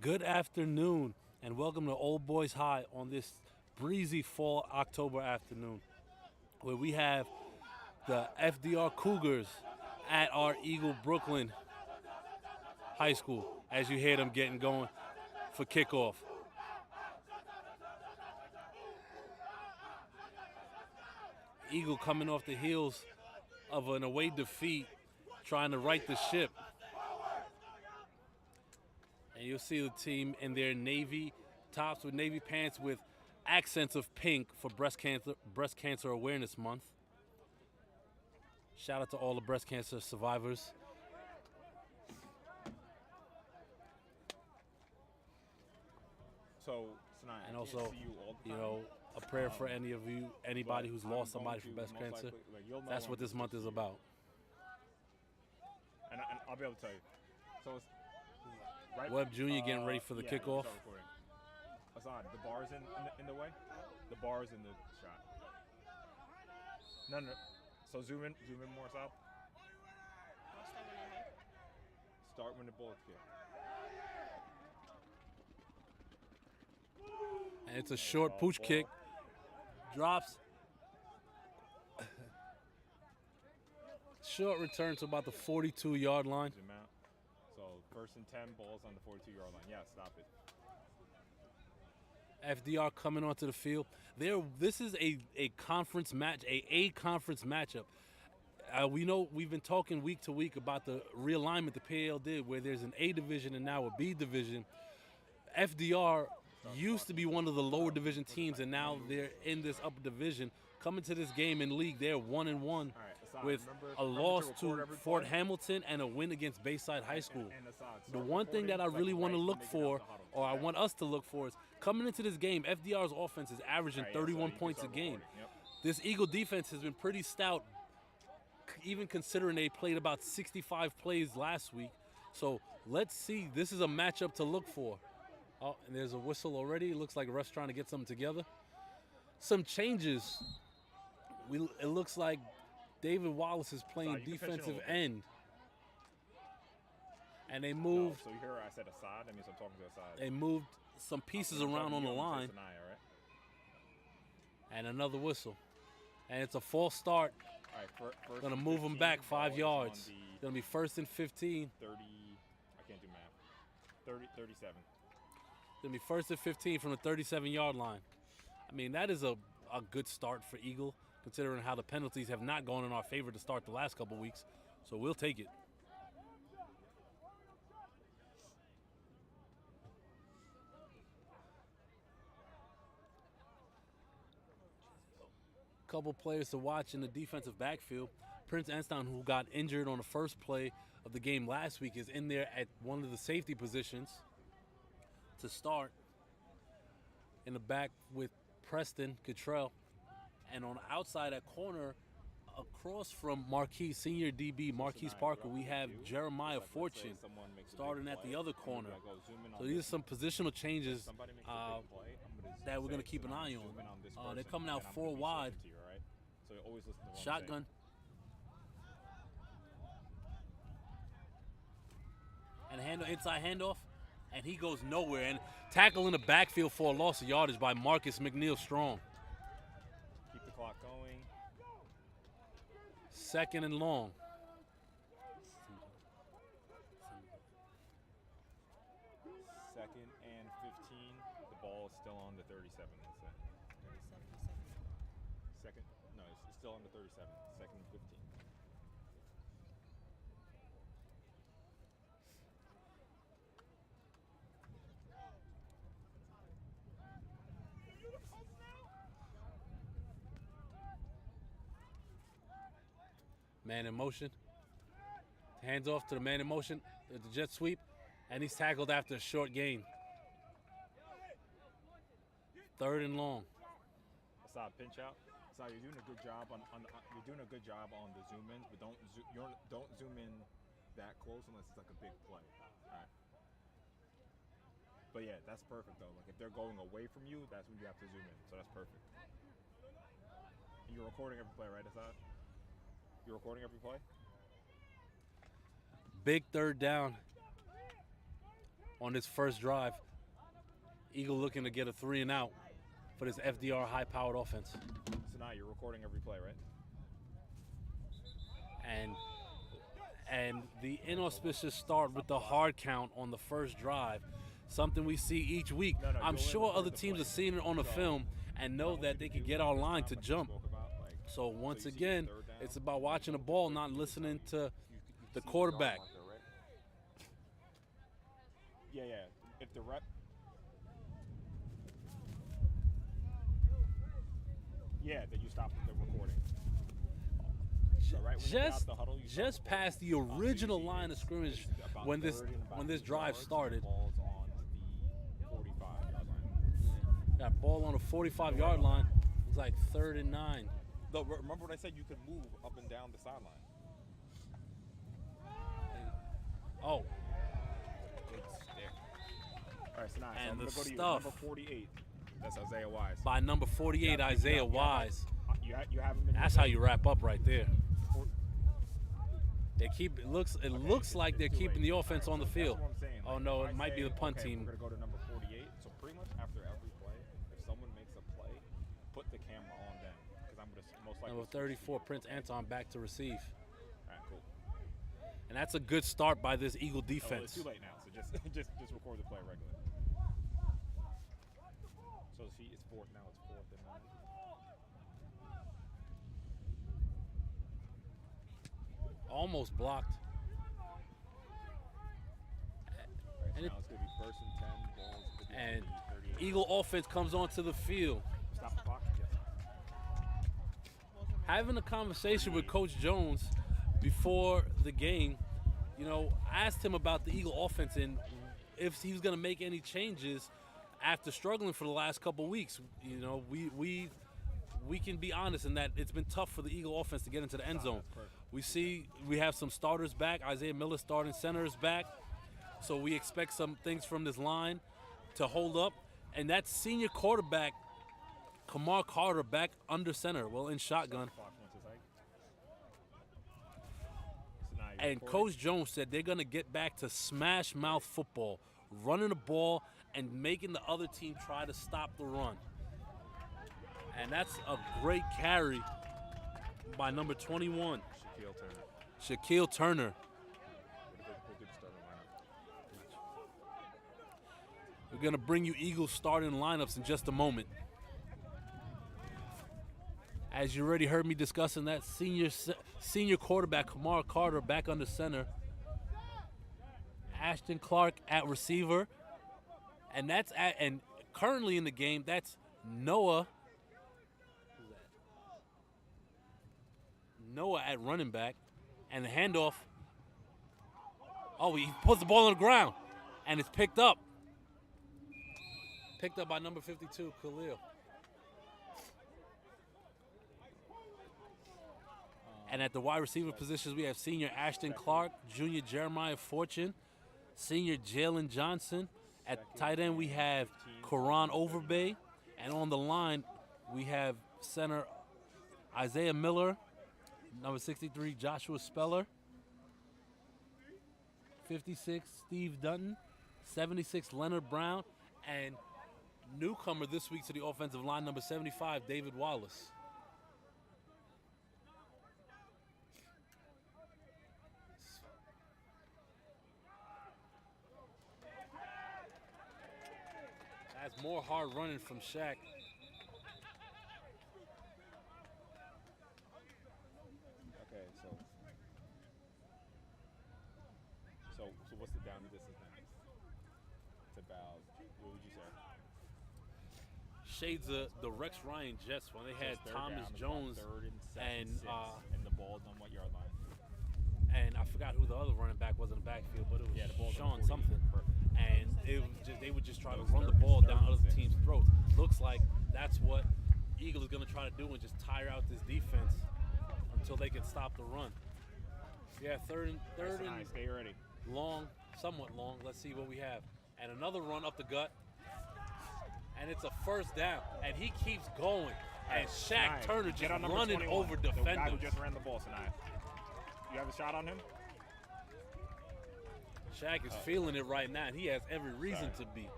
Good afternoon, and welcome to Old Boys High on this breezy fall October afternoon, where we have the FDR Cougars at our Eagle Brooklyn High School, as you hear them getting going for kickoff. Eagle coming off the heels of an away defeat, trying to right the ship. And you'll see the team in their navy tops with navy pants with accents of pink for breast cancer awareness month. Shout out to all the breast cancer survivors. So tonight, And I also, can't see you all the You time, know, a prayer for anybody but who's I'm lost going somebody to from breast most cancer. likely- like, you'll know That's when what this month is see you. about. And I'll be able to tell you. So it's right. Webb Jr. getting ready for the yeah, kickoff. start recording. Assad, the bar's in the way. The bar's in the shot. No. So zoom in more, Sal. Start when the bullet's here. And it's a short Ball, pooch ball. kick. Drops. Short return to about the 42-yard line. Zoom out. So first and 10, balls on the 42-yard line. Yeah, stop it. FDR coming onto the field. This is a conference match, a conference matchup. We know we've been talking week to week about the realignment the PAL did, where there's an A division and now a B division. FDR used to be one of the lower division teams, and now they're in this upper division. Coming to this game in league, they're 1-1 All right, Assad, with remember a loss record to every Fort play? Hamilton and a win against Bayside High School. And Assad, The start one thing that I recording, really like, want to right look when they get out for, the huddle. or I want us to look for, is coming into this game, FDR's offense is averaging All right, yeah, so 31 you can points a start game. recording. Yep. This Eagle defense has been pretty stout, even considering they played about 65 plays last week. So let's see. This is a matchup to look for. Oh, and there's a whistle already. It looks like Russ trying to get something together. Some changes. It looks like David Wallace is playing you can pitch it a defensive little bit. end. And they No, moved. so you hear I said Assad, that means I'm talking to Assad. They moved some pieces around on the line. And another whistle. And it's a false start. All right, first Gonna and move them 15, back ball 5 is yards. on Gonna be first and 15. the 30, I can't do math. 37. Gonna be first and 15 from the 37-yard line. I mean, that is a good start for Eagle, considering how the penalties have not gone in our favor to start the last couple weeks. So we'll take it. Couple players to watch in the defensive backfield. Prince Enstown, who got injured on the first play of the game last week, is in there at one of the safety positions to start. In the back with Preston Cottrell. And on the outside at corner, across from Marquise, senior DB Marquise Parker, we have Jeremiah Fortune starting at the other corner. So these are some positional changes that we're going to keep an eye on. They're coming out 4 wide. Shotgun. And inside handoff. And he goes nowhere. And tackle in the backfield for a loss of yardage by Marcus McNeil Strong. Keep the clock going. Second and long. Second and 15. The ball is still on the 37. That's it. Second. No, it's still on the 37. Second and 15. Man in motion. Hands off to the man in motion at the jet sweep. And he's tackled after a short gain. Third and long. Assad, pinch out. Assad, you're doing a good job on you're doing a good job on the zoom ins, but don't zoom in that close unless it's like a big play. All right. But yeah, that's perfect though. Like if they're going away from you, that's when you have to zoom in. So that's perfect. You're recording every play, right, Assad? You're recording every play? Big third down on this first drive. Eagle looking to get a 3 and out for this FDR high-powered offense. So now you're recording every play, right? And the inauspicious start with the hard count on the first drive, something we see each week. No, I'm you'll sure record other the teams play. are seeing it on the film and know that they can get our line to jump. So once you see again, third down, it's about watching the ball, not listening to You the see quarterback. yard marker, right? Yeah. If the rep. Yeah, then you stop the recording. So right when you get out the huddle, you stop Just recording. past the original line of scrimmage About when this 30 and about drive 2 yards, started. the ball's on the 45-yard line. Got ball on the 45-yard line. It's like 3rd and 9. No, remember what I said? You could move up and down the sideline. Oh, It's there. All right, so now And I'm the going to go to you. stuff. Number 48. That's Isaiah Wise. by number 48, Yeah, Isaiah yeah, Wise. You have him in That's your how you wrap up right there. For- They keep it looks like it's they're too keeping late. the offense All on the right, field. That's what I'm saying. Oh Like, no, if it I might be say, the punt okay, team. We're going to go to number 48. So pretty much after every play, if someone makes a play, put the camera on them. Because I'm going to most likely. Number 34, Prince Anton back to receive. All right, cool. And that's a good start by this Eagle Oh, well, it's defense. too late now, so just just record the play regularly. So see, it's fourth now. It's 4th and 9. Almost blocked. Right, And now it- it's going to be 1st and 10. Balls could be on And the 38. Eagle offense comes onto the field. Stop the clock. Yes. Having a conversation with Coach Jones before the game, asked him about the Eagle offense and if he was going to make any changes after struggling for the last couple weeks. We can be honest in that it's been tough for the Eagle offense to get into the end zone. That's perfect. We have some starters back. Isaiah Miller starting center is back. So we expect some things from this line to hold up. And that senior quarterback, Kamar Carter, back under center, well, in shotgun. Clock once it's like. So now you're And recording. Coach Jones said they're going to get back to smash mouth football, running the ball and making the other team try to stop the run. And that's a great carry by number 21, Shaquille Turner. Shaquille Turner. We'll do the starting lineup. We're going to bring you Eagles starting lineups in just a moment. As you already heard me discussing that senior quarterback, Kamar Carter, back under center. Ashton Clark at receiver. And currently in the game, that's Noah. Who's that? Noah at running back. And the handoff. Oh, he puts the ball on the ground. And it's picked up. Picked up by number 52, Khalil. And at the wide receiver positions, we have senior Ashton Clark, junior Jeremiah Fortune, senior Jalen Johnson. At tight end, we have Koran Overbay. And on the line, we have center Isaiah Miller, number 63, Joshua Speller, 56, Steve Dutton, 76, Leonard Brown, and newcomer this week to the offensive line, number 75, David Wallace. That's more hard running from Shaq. Okay, so what's the down to distance now? It's about, what would you say? Shades of the Rex Ryan Jets when they had So it's third Thomas down, it's Jones about 3rd and 7, and 6, and the ball's on what yard line? and I forgot who the other running back was in the backfield, but it was Yeah, the ball's Sean on 40. something. Perfect. And it was just, they would just try to Those run the third- ball third down and other 6. teams' throats. Looks like that's what Eagle is going to try to do and just tire out this defense until they can stop the run. Yeah, third Nice, and stay ready. long, somewhat long. Let's see what we have. And another run up the gut. And it's a first down. And he keeps going. And Shaq Nice. Turner just Get on number running 21, over the guy who defenders. just ran the ball tonight. You have a shot on him? Shaq is feeling it right now, and he has every reason to be.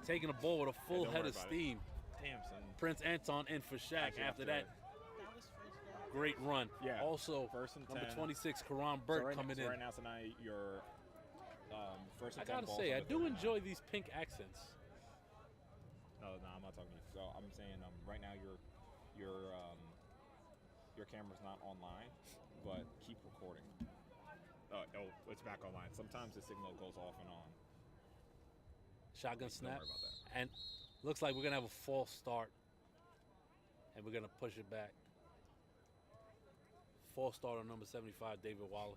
Taking the ball with a full head of steam. Damn, son. Prince Anton in for Shaq after that. Great run. Yeah. Also, First and number 10. 26, Karan Burke coming in. Right now, tonight, your first and I 10 gotta balls say, on I the do 39. enjoy these pink accents. No, I'm not talking to you. So I'm saying right now your camera's not online, but keep recording. Oh, it's back online. Sometimes the signal goes off and on. Shotgun Don't snap. worry about that. And looks like we're going to have a false start. And we're going to push it back. False start on number 75, David Wallace.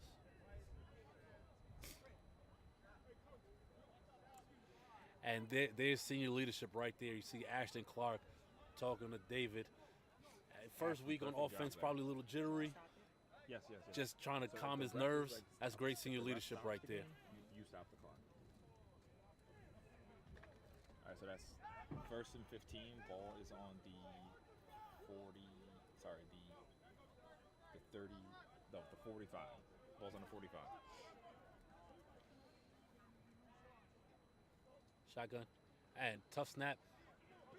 And there's senior leadership right there. You see Ashton Clark talking to David. First week on offense, probably a little jittery. Yes. Just trying to So calm the his ref nerves. is That's great senior the ref leadership stops right the there. game, You stop the clock. All right, so that's first and 15. Ball is on the 40. Sorry, the 30. No, the 45. Ball's on the 45. Shotgun. And tough snap.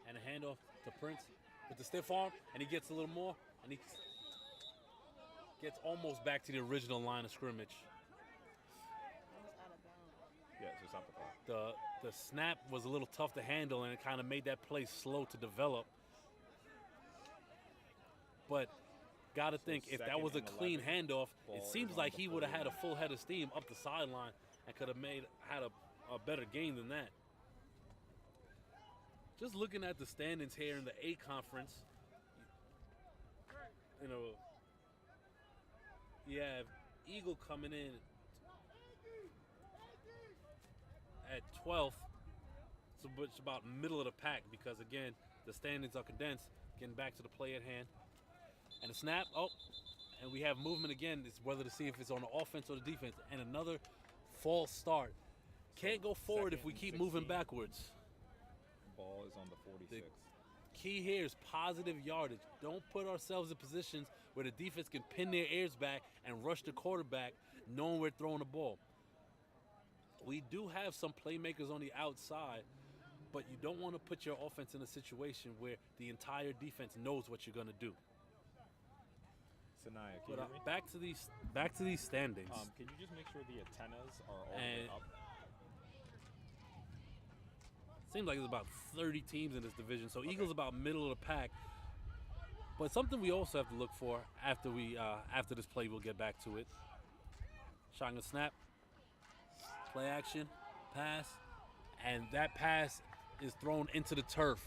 And a handoff to Prince with the stiff arm. And he gets a little more. And he gets almost back to the original line of scrimmage. Yeah, so stop the clock. The snap was a little tough to handle, and it kind of made that play slow to develop. But got to think, if that was a clean handoff, it seems like he would have had a full head of steam up the sideline and could have had a better game than that. Just looking at the standings here in the A conference, you know, you have Eagle coming in at 12th. So it's about middle of the pack because, again, the standings are condensed. Getting back to the play at hand. And a snap. Oh, and we have movement again. It's whether to see if it's on the offense or the defense. And another false start. Can't go forward if we keep moving backwards. Ball is on the 46. The key here is positive yardage. Don't put ourselves in positions where the defense can pin their ears back and rush the quarterback knowing we're throwing the ball. We do have some playmakers on the outside, but you don't want to put your offense in a situation where the entire defense knows what you're going to do. Sanaya, can But you hear me? back to these standings. Can you just make sure the antennas are all the way up? Seems like there's about 30 teams in this division, so Eagles about middle of the pack. But something we also have to look for after this play, we'll get back to it. Shotgun snap, play action, pass, and that pass is thrown into the turf.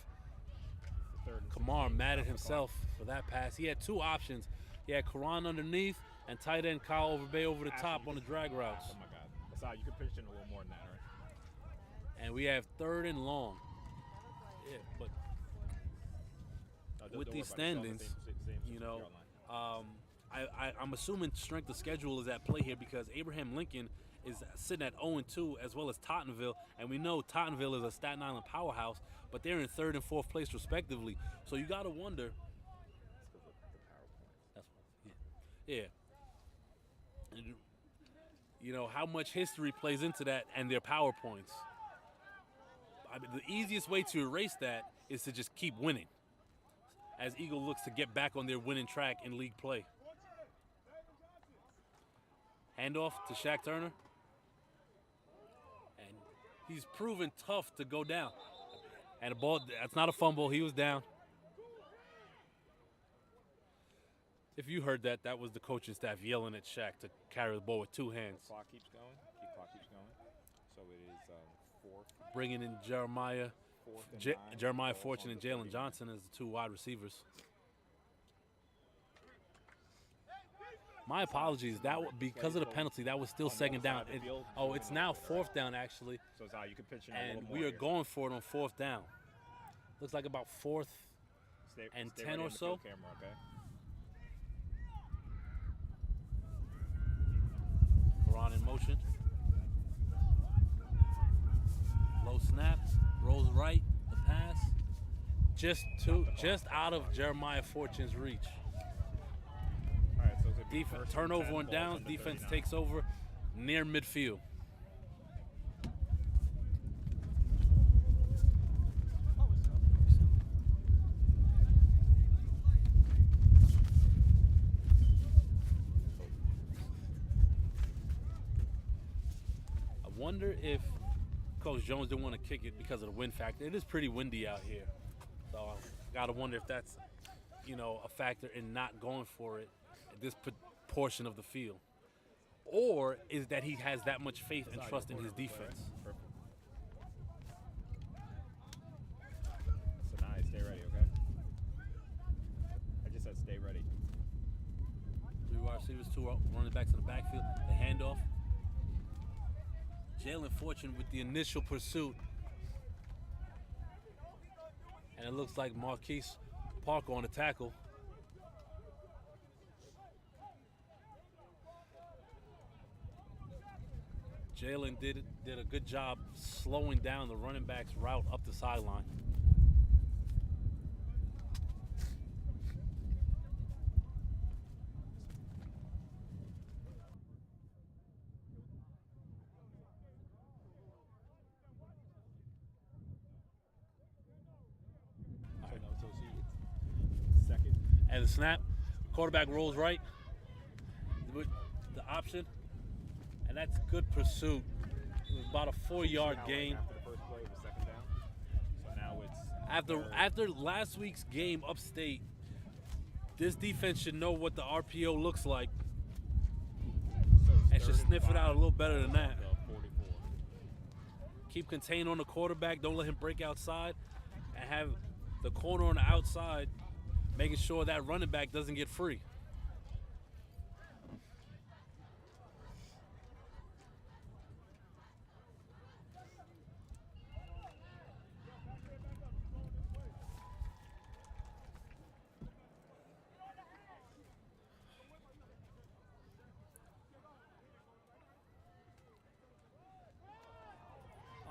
Kamar mad at himself for that pass. He had two options. He had Karan underneath and tight end Kyle Overbay over the top on the drag routes. Oh my God. Asad, you could pitch in a little more than that, right? And we have 3rd and long. Yeah, but Don't with worry these about it. It's all the standings, same you know, yard line. I'm assuming strength of schedule is at play here because Abraham Lincoln is sitting at 0-2 as well as Tottenville, and we know Tottenville is a Staten Island powerhouse, but they're in 3rd and 4th place respectively. So you got to wonder. That's yeah. And, you know how much history plays into that and their PowerPoints. I mean, the easiest way to erase that is to just keep winning, as Eagle looks to get back on their winning track in league play. Handoff to Shaq Turner. And he's proven tough to go down. And the ball, that's not a fumble. He was down. If you heard that, that was the coaching staff yelling at Shaq to carry the ball with 2 hands. Clock keeps going. Clock keeps going. So it is 4th. Bringing in Jeremiah, 4th and 9. Jeremiah Ball's Fortune on and the Jalen 39. Johnson as the 2 wide receivers. My apologies. Because of the penalty, that was still 2nd down. It's now 4th down actually, So it's you could pitch in a little and more we are here. going for it on 4th down. Looks like about 4th and Stay 10 ready or on the so. field camera, okay? Karan in motion. Low snap, rolls right, the pass. Just out of Jeremiah Fortune's reach. All right, so it's gonna be first and Turnover 10, on ball's downs, on the defense 39. takes over near midfield. wonder if Coach Jones didn't want to kick it because of the wind factor. It is pretty windy out here. So I got to wonder if that's, a factor in not going for it at this portion of the field. Or is that he has that much faith and trust in his defense? Perfect. So now stay ready, okay? I just said stay ready. 3 wide receivers, 2 running backs in the backfield. The handoff. Jalen Fortune with the initial pursuit. And it looks like Marquise Parker on the tackle. Jalen did a good job slowing down the running back's route up the sideline. Second. And the snap, quarterback rolls right with the option, and that's good pursuit. It was about a 4-yard gain. After the first play, it was second down. So now it's After last week's game upstate, this defense should know what the RPO looks like and should sniff it out a little better than that. 44. Keep contained on the quarterback. Don't let him break outside, and have the corner on the outside making sure that running back doesn't get free.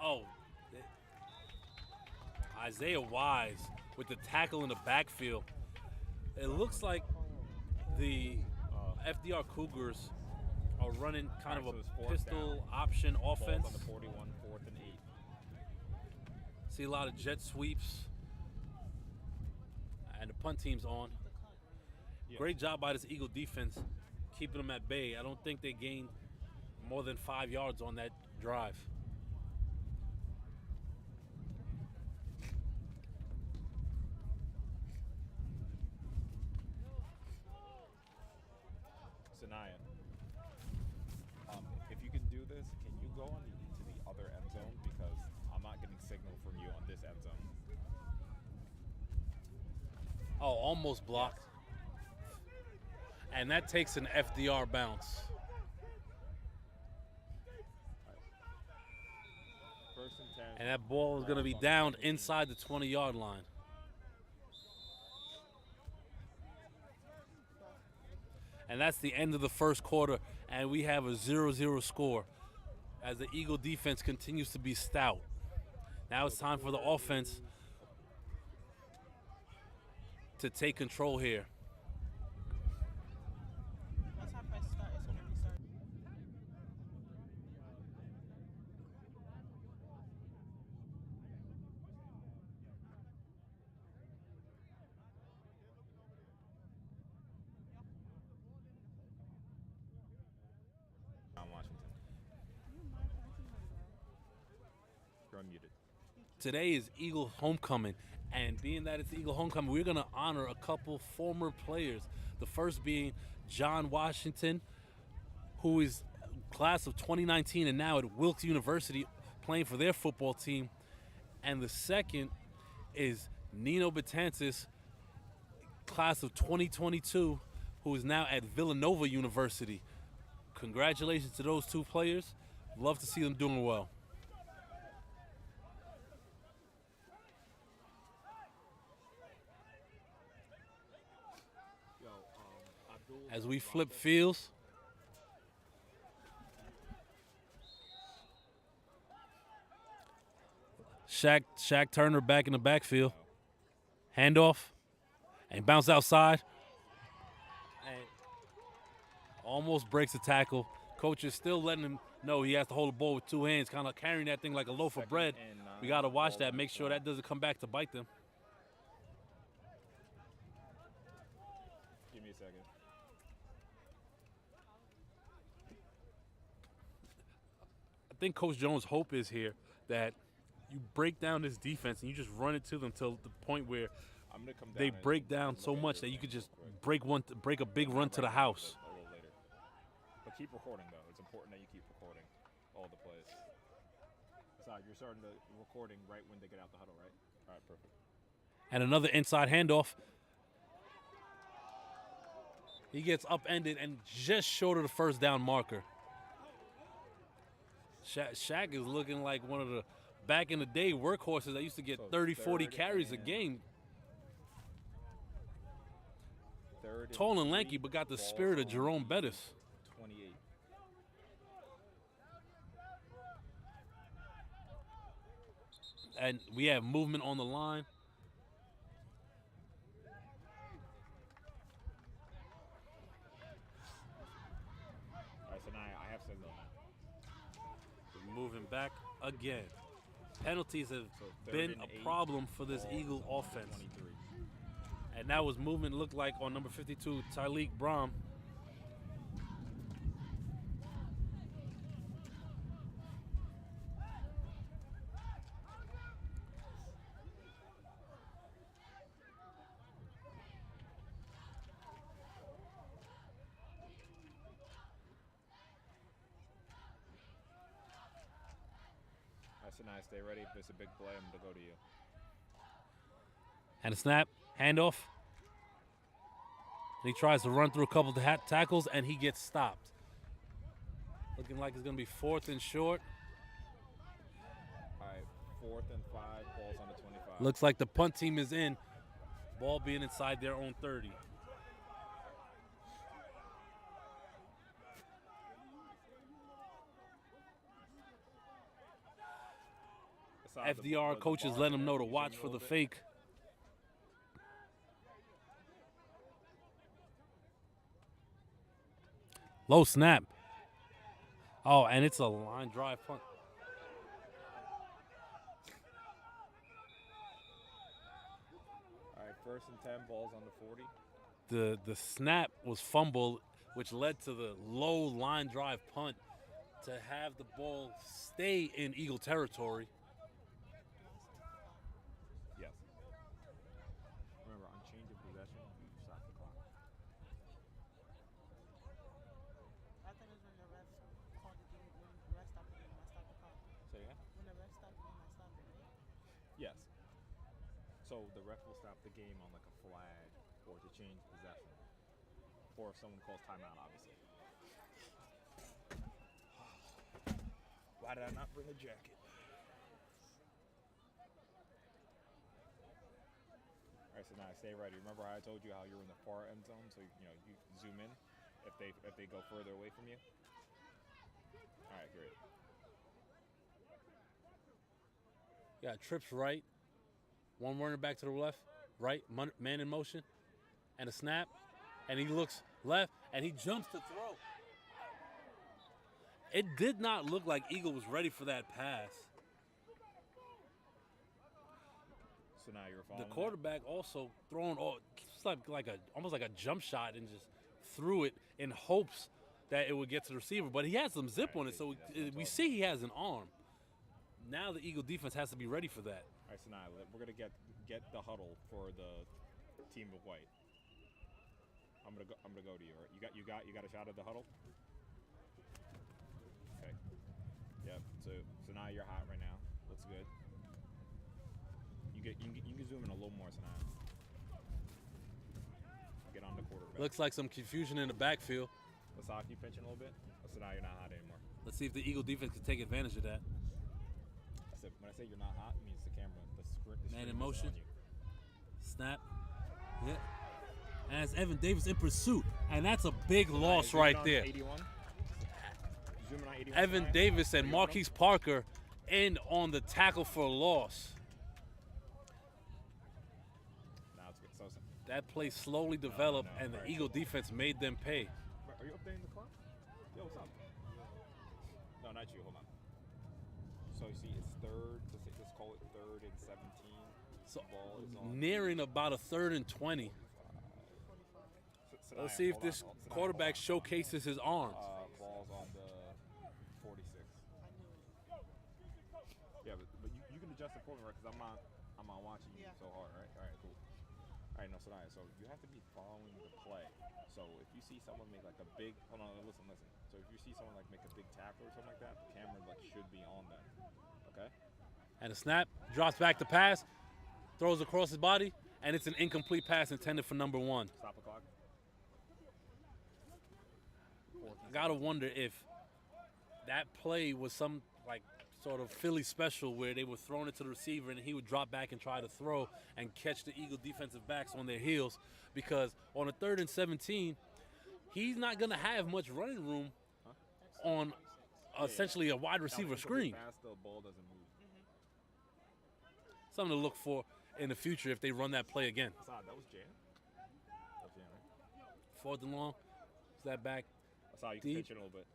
Oh, Isaiah Wise with the tackle in the backfield. It looks like the FDR Cougars are running kind of a pistol option offense. On the 41, 4th and 8. See a lot of jet sweeps. And the punt team's on. Yeah. Great job by this Eagle defense keeping them at bay. I don't think they gained more than 5 yards on that drive. Sanaya, if you can do this, can you go on into the other end zone? Because I'm not getting signal from you on this end zone. Oh, almost blocked. And that takes an FDR bounce. First and 10. And that ball is going to be down inside the 20-yard line. And that's the end of the first quarter, and we have a 0-0 score as the Eagle defense continues to be stout. Now it's time for the offense to take control here. Once I press start, it's going to restart. Washington. You're unmuted. Today is Eagle homecoming, and being that it's Eagle homecoming, we're going to honor a couple former players. The first being John Washington, who is class of 2019 and now at Wilkes University playing for their football team. And the second is Nino Betances, class of 2022, who is now at Villanova University. Congratulations to those two players. Love to see them doing well. As we flip fields, Shaq Turner back in the backfield. Handoff and bounce outside. And almost breaks the tackle. Coach is still letting him know he has to hold the ball with two hands, kind of carrying that thing like a loaf of bread. We got to watch that, make sure that doesn't come back to bite them. Give me a second. think Coach Jones' hope is here that you break down this defense and you just run it to them till the point where I'm gonna come down they and break down look so at much your that you thing could just real quick. break a big Not run to right the now, house. but a little later. But keep recording though. It's important that you keep recording all the plays. Aside, you're starting to recording right when they get out the huddle, right? All right, perfect. And another inside handoff. He gets upended and just short of the first down marker. Shaq is looking like one of the back in the day workhorses that used to get So 30, 40 third carries a and- game. Third and Tall and lanky, 3, but got the ball's spirit of on Jerome the Bettis. 28. And we have movement on the line. All right, so now I have signal now. Moving back again. Penalties have So third been and a 8, problem for this ball's Eagle on offense. 23. And that was movement looked like on number 52, Tyleek Brom. All right, so now stay ready. If there's a big play, I'm gonna go to you. And a snap, handoff. And he tries to run through a couple of tackles, and he gets stopped. Looking like it's going to be 4th and short. All right, 4th and 5, ball's on the 25. Looks like the punt team is in. Ball being inside their own 30. Aside FDR the coaches bar let him there, know to you watch zoom for a the little bit. fake. Low snap. Oh, and it's a line drive punt. All right, 1st and 10, balls on the 40. The snap was fumbled, which led to the low line drive punt to have the ball stay in Eagle territory. Yes. Remember, on change of possession, you stop the clock. I think it's when the refs called the game, when the refs stopped the game, I stopped the clock. Say again? When the refs stopped the game, I stopped it, right? Yes. So the ref will stop the game on like a flag or to change possession, or if someone calls timeout, obviously. Why did I not bring a jacket? All right, so now stay ready. Remember how I told you how you're in the far end zone, so you zoom in if they go further away from you. All right, great. Yeah, trips right. One running back to the left, right, man in motion, and a snap. And he looks left, and he jumps to throw. It did not look like Eagle was ready for that pass. So now you're following. The quarterback also thrown it's like almost like a jump shot and just threw it in hopes that it would get to the receiver. But he has some zip on it, so we see he has an arm. Now the Eagle defense has to be ready for that. All right, so now we're gonna get the huddle for the team of white. I'm gonna go to you. Right? You got a shot at the huddle. Okay. Yep. So now you're hot right now. Looks good. You can zoom in a little more tonight. Get on the quarterback. Looks like some confusion in the backfield. Let's off you pinching a little bit. So now you're not hot anymore. Let's see if the Eagle defense can take advantage of that. When I say you're not hot, it means the camera, the screen Man in isn't motion. on you. Snap. Yeah. And that's Evan Davis in pursuit. And that's a big loss Zoom right on there. 81. Zoom in on 81 Evan tonight. Davis Are and you on him? Marquise Parker in on the tackle for a loss. Now it's good. So, That play slowly developed, no. and the All right, Eagle defense made them pay. are you updating the clock? Yo, what's up? No, not you. Hold on. So you see, it's third. Let's call it 3rd and 17. So Ball is on nearing about a 3rd and 20. Let's see if this quarterback showcases his arms. Ball's on the 46. Yeah, but you can adjust it for me, right? Because I'm not watching you so hard, right? All right, cool. All right, no, so you have to be following the play. So if you see someone make like a big, hold on, listen. So if you see someone like make a big tackle or something like that, the camera like should be on them. Okay. And a snap, drops back to pass, throws across his body, and it's an incomplete pass intended for number 1. Stop the clock. I gotta wonder if that play was some like sort of Philly special where they were throwing it to the receiver and he would drop back and try to throw and catch the Eagle defensive backs on their heels, because on a 3rd and 17, he's not gonna have much running room on essentially a wide receiver screen. Pass, the ball doesn't move. Something to look for in the future if they run that play again. That was Jan. That was Jan, right? 4th and long, is that back? I saw you Deep. pitch it a little bit.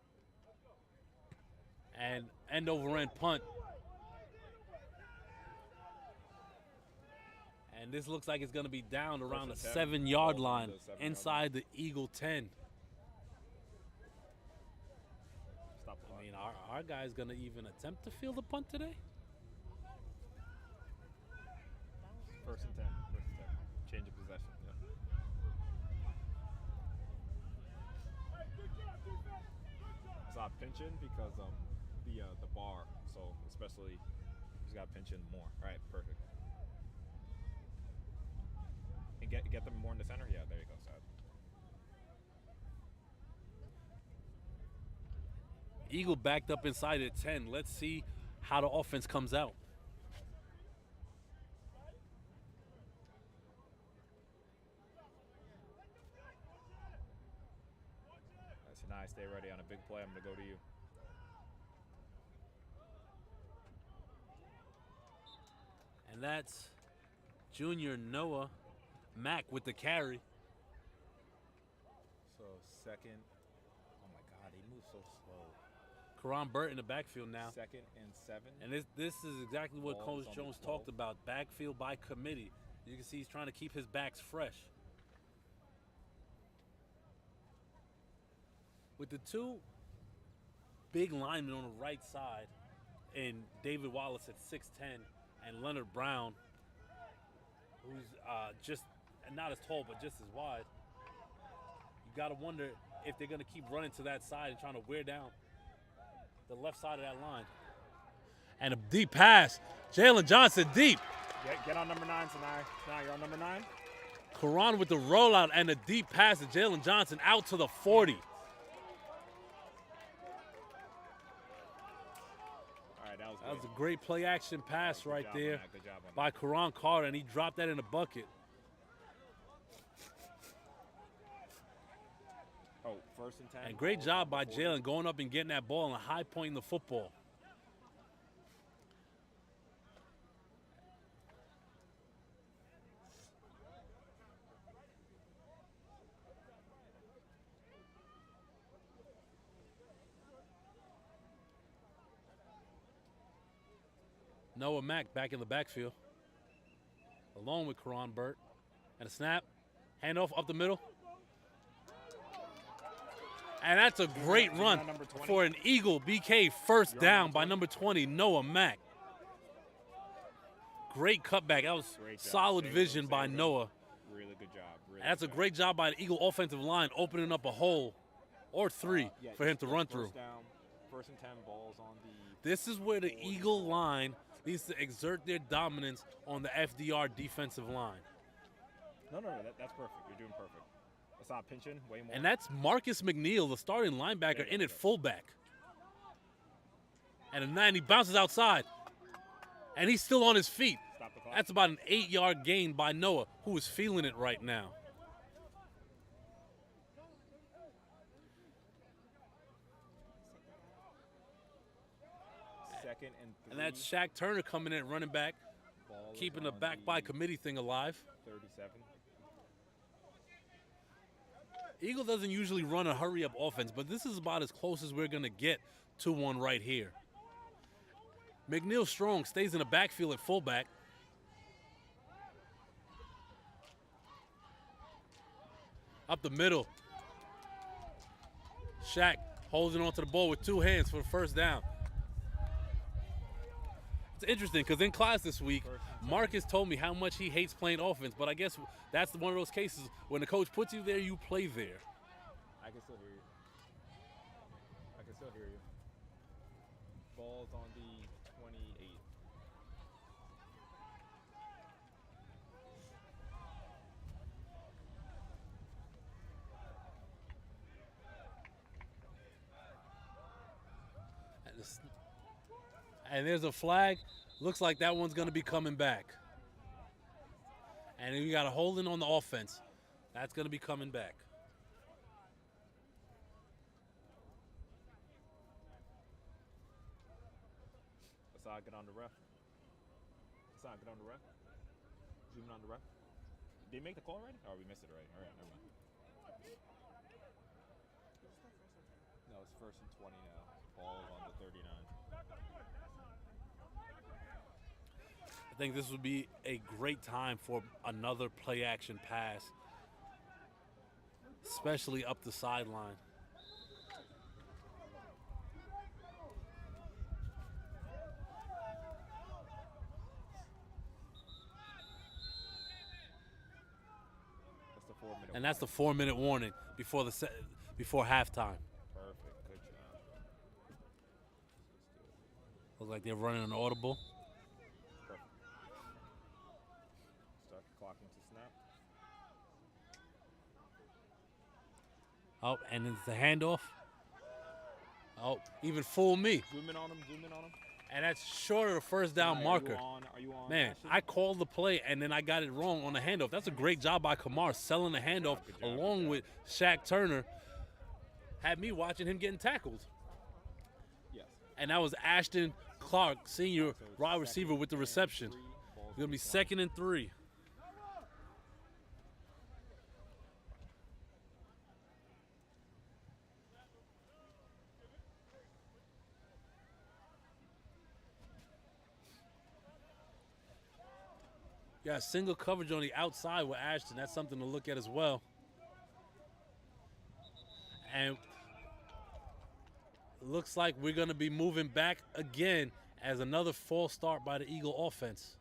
And end over end punt. And this looks like it's going to be down around the 7-yard line inside the Eagle 10. Stop the clock. I mean, our guy's going to even attempt to field a punt today? 1st and 10. 1st and 10. Change of possession. Yeah. Stop pinching because the bar. So especially he's got to pinch in more. All right, perfect. And get them more in the center. Yeah, there you go, Sad. Eagle backed up inside at 10. Let's see how the offense comes out. That's nice. Stay ready on a big play. I'm going to go to you. And that's junior Noah Mack with the carry. So 2nd. Oh my God, he moves so slow. Karan Burt in the backfield now. 2nd and 7. And this is exactly what Ball Coach is on the Jones 12. talked about, backfield by committee. You can see he's trying to keep his backs fresh. With the 2 big linemen on the right side, and David Wallace at 6'10", and Leonard Brown, who's just not as tall but just as wide, you got to wonder if they're going to keep running to that side and trying to wear down the left side of that line. And a deep pass. Jalen Johnson deep. Get on number 9, Sanai. Sanai, you're on number 9. Karan with the rollout and a deep pass to Jalen Johnson out to the 40. All right, That was a great play action pass right there by Karan Carter, and he dropped that in the bucket. Oh, 1st and 10. And great job by Jalen going up and getting that ball and a high point in the football. Noah Mack back in the backfield, along with Karan Burt. And a snap, handoff up the middle. And that's a great run for an Eagle BK first down by number 20, Noah Mack. Great cutback. That was solid vision by Noah. Really good job. And that's a great job by the Eagle offensive line, opening up a hole or 3 for him to run through. First down, 1st and 10, balls on the... This is where the Eagle line needs to exert their dominance on the FDR defensive line. No, that's perfect. You're doing perfect. Let's not pinching way more. And that's Marcus McNeil, the starting linebacker, in at fullback. And a 9, he bounces outside. And he's still on his feet. Stop the clock. That's about an 8-yard gain by Noah, who is feeling it right now. Second and 3. And that's Shaq Turner coming in at running back, Ball keeping is the on back by committee thing alive. 37. Eagle doesn't usually run a hurry-up offense, but this is about as close as we're going to get to one right here. McNeil Strong stays in the backfield at fullback. Up the middle. Shaq holding onto the ball with 2 hands for the first down. It's interesting because in class this week, First and 10. Marcus told me how much he hates playing offense, but I guess that's one of those cases when the coach puts you there, you play there. I can still hear you. I can still hear you. Ball's on the 28. And there's a flag. Looks like that one's going to be coming back. And then you got a holding on the offense. That's going to be coming back. Asad, get on the ref. Asad, get on the ref. Zoom in on the ref. Did they make the call already? Oh, we missed it already. All right, never mind. No, it's first and 20 now. Ball's on the 39. I think this would be a great time for another play action pass, especially up the sideline. That's the 4-minute. And that's the 4-minute warning before before halftime. Perfect. Good job. Looks like they're running an audible. Perfect. Start clocking to snap. Oh, and it's the handoff. Oh, even fool me. Zoom in on him. Zoom in on him. And that's short of the first down Are marker. you on Man, Ashton? I called the play and then I got it wrong on the handoff. That's a great job by Kamar selling the handoff Good job, along good job. with Shaq Turner. Had me watching him getting tackled. Yes. And that was Ashton Clark, senior So it's wide second receiver with the and reception. 3, ball's It's going to be 20. 2nd and 3. Yeah, single coverage on the outside with Ashton. That's something to look at as well. And looks like we're going to be moving back again as another false start by the Eagle offense.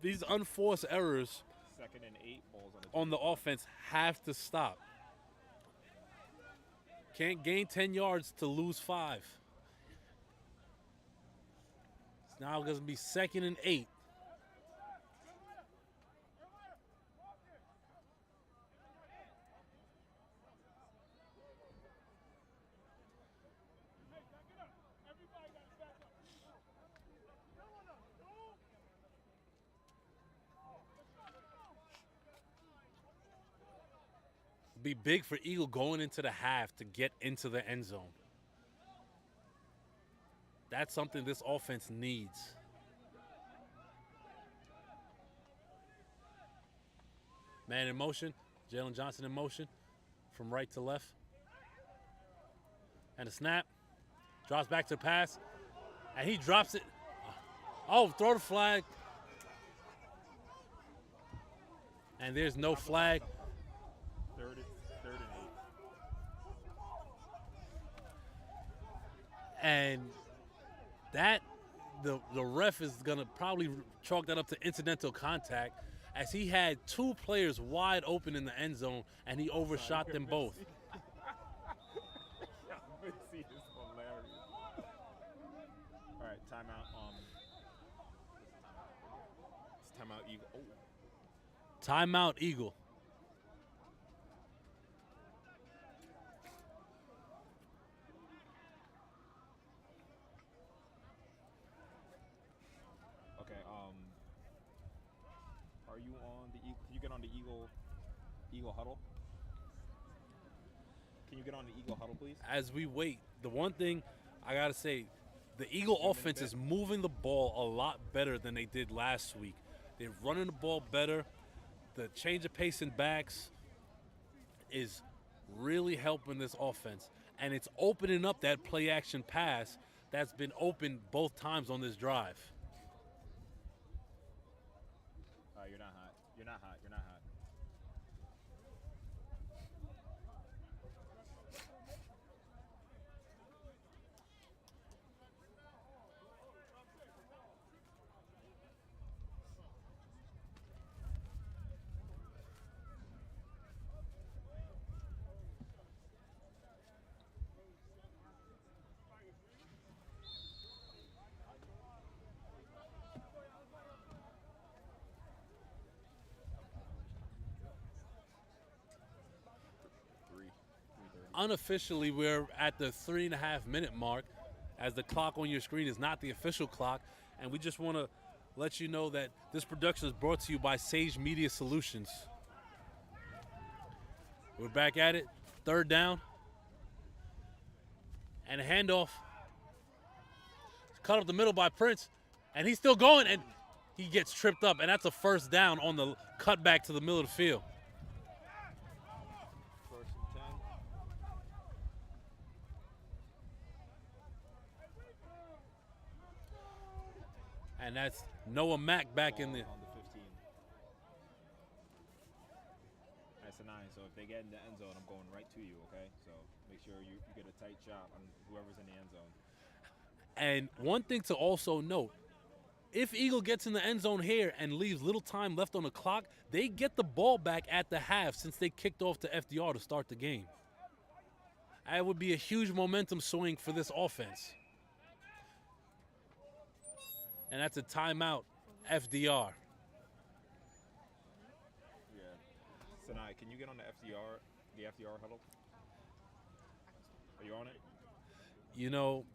These unforced errors 2nd and 8, balls on the offense have to stop. Can't gain 10 yards to lose 5. It's now going to be 2nd and 8. Be big for Eagle going into the half to get into the end zone. That's something this offense needs. Man in motion, Jalen Johnson in motion from right to left. And a snap, drops back to the pass, and he drops it. Oh, throw the flag. And there's no flag. 3rd and 8. And that, the ref is going to probably chalk that up to incidental contact, as he had 2 players wide open in the end zone, and he overshot them both. Vinci is hilarious. All right, timeout. It's timeout. Eagle. Oh, Timeout, Eagle. okay. Are you on the Eagle? Can you get on the Eagle huddle? Can you get on the Eagle huddle, please? As we wait, the one thing I got to say, the Eagle offense is moving the ball a lot better than they did last week. They're running the ball better. The change of pace and backs is really helping this offense. And it's opening up that play action pass that's been open both times on this drive. You're not hot. You're not hot. You're not hot. unofficially, we're at the 3.5-minute mark, as the clock on your screen is not the official clock. And we just want to let you know that this production is brought to you by Sage Media Solutions. We're back at it. 3rd down. And a handoff. Cut up the middle by Prince. And he's still going, and he gets tripped up. And that's a 1st down on the cutback to the middle of the field. 1st and 10. And that's Noah Mack back in Ball the. on the 15. That's a 9. So if they get in the end zone, I'm going right to you, okay? So make sure you get a tight shot on whoever's in the end zone. And one thing to also note, if Eagle gets in the end zone here and leaves little time left on the clock, they get the ball back at the half since they kicked off to FDR to start the game. That would be a huge momentum swing for this offense. And that's a timeout, FDR. Yeah. Sanai, can you get on the FDR huddle? Are you on it? You know,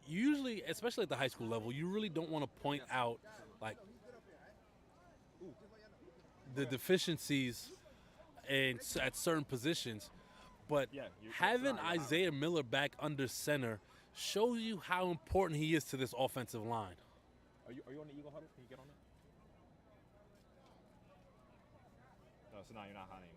usually, especially at the high school level, you really don't want to point out like the deficiencies at certain positions. But having Isaiah Miller back under center shows you how important he is to this offensive line. Are you on the Eagle huddle? Can you get on it? No, so now you're not hot anymore.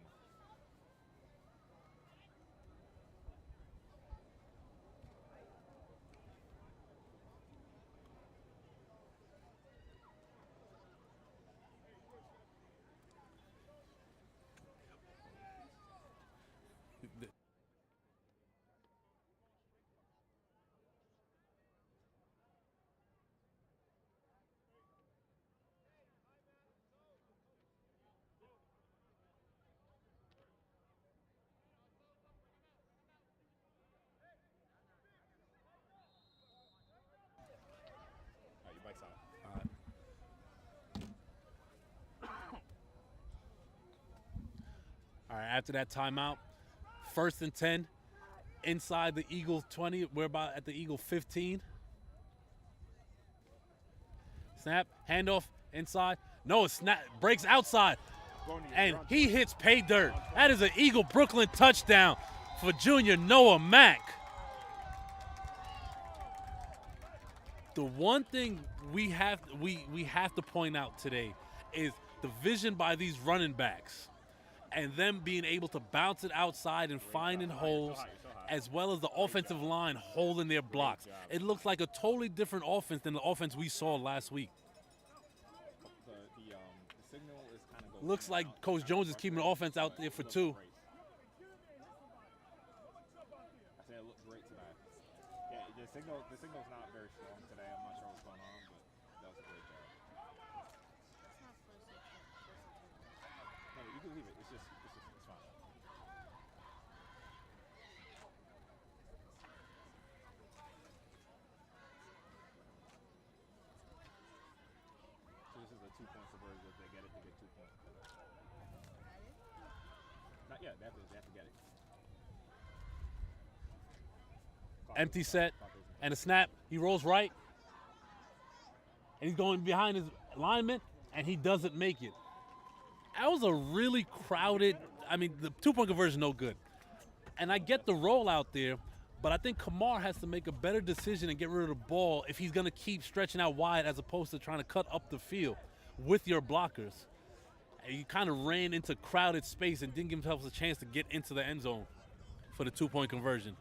Your bike's out. All right, after that timeout, 1st and 10, inside the Eagle 20. We're about at the Eagle 15. Snap, handoff, inside. No, snap, breaks outside. And he hits pay dirt. That is an Eagle Brooklyn touchdown for junior Noah Mack. The one thing we have to point out today is the vision by these running backs and them being able to bounce it outside and finding holes, as well as the offensive line holding their blocks. It looks like a totally different offense than the offense we saw last week. The signal is kind of going. Looks like Coach Jones is keeping the offense out there for 2. I say it looked great today. Yeah, the signal's not very strong today. I'm not sure what's going on, but that was a great job. No, you can leave it. It's fine. So this is a 2-point conversion. If they get it, they get 2 points. Not yet. They have to get it. Empty set and a snap. He rolls right. And he's going behind his lineman, and he doesn't make it. That was a really crowded, the 2-point conversion, no good. And I get the roll out there, but I think Kamar has to make a better decision and get rid of the ball if he's going to keep stretching out wide as opposed to trying to cut up the field with your blockers. And he kind of ran into crowded space and didn't give himself a chance to get into the end zone for the 2-point conversion.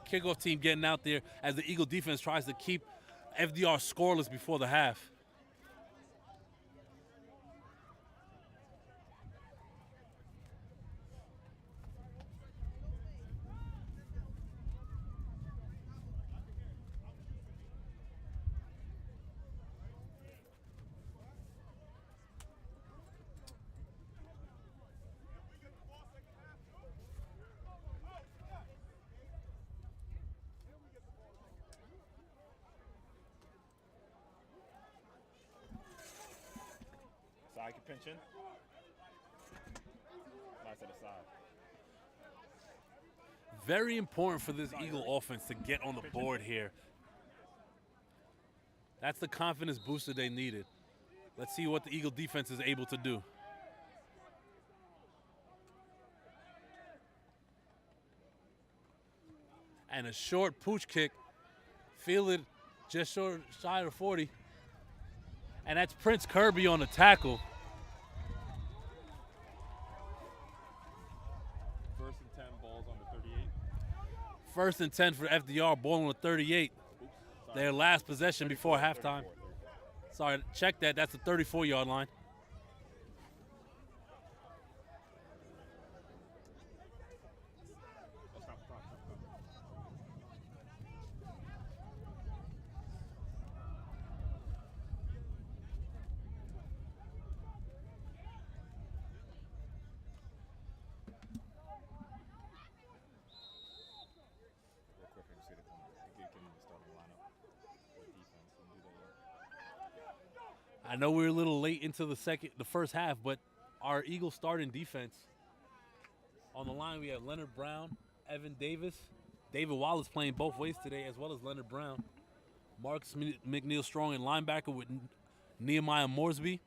Kickoff team getting out there as the Eagle defense tries to keep FDR scoreless before the half. Side can pinch in. Pass it aside. Very important for this Eagle offense to get on the board here. That's the confidence booster they needed. Let's see what the Eagle defense is able to do. And a short pooch kick, fielded just short, shy of 40. And that's Prince Kirby on the tackle. First and 10, balls on the 38. First and 10 for FDR, ball on the 38. Oops, Their last possession before 34, halftime. 34. Sorry, check that. That's the 34-yard line. Stop. Real quick, I just get him in the starting lineup for defense and do that. I know we're a little late into the first half, but our Eagles starting defense, on the line we have Leonard Brown, Evan Davis, David Wallace playing both ways today, as well as Leonard Brown. Marcus McNeil Strong in linebacker with Nehemiah Morsby.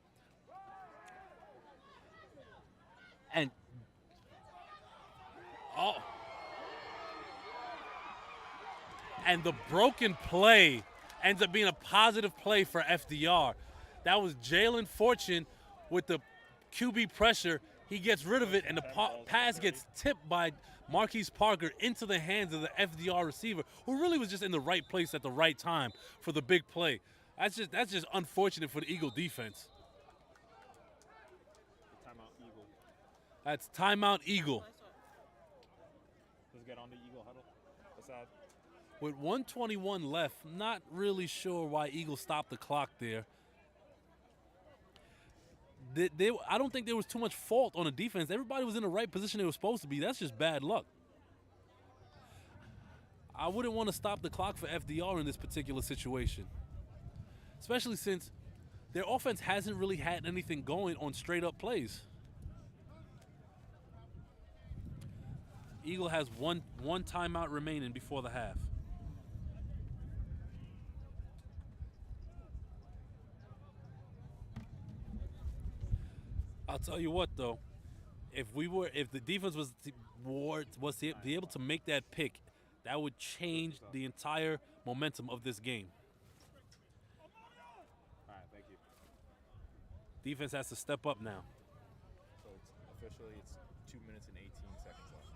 And the broken play ends up being a positive play for FDR. That was Jalen Fortune with the QB pressure. He gets rid of it, and the pass gets tipped by Marquise Parker into the hands of the FDR receiver, who really was just in the right place at the right time for the big play. That's just unfortunate for the Eagle defense. Timeout, Eagle. That's timeout Eagle. Let's get on the Eagle huddle. Aside. With 1:21 left, not really sure why Eagle stopped the clock there. I don't think there was too much fault on the defense. Everybody was in the right position they were supposed to be. That's just bad luck. I wouldn't want to stop the clock for FDR in this particular situation, especially since their offense hasn't really had anything going on straight-up plays. Eagle has one timeout remaining before the half. I'll tell you what, though, if the defense was to be able to make that pick, that would change the entire momentum of this game. All right, thank you. Defense has to step up now. So it's 2 minutes and 18 seconds left.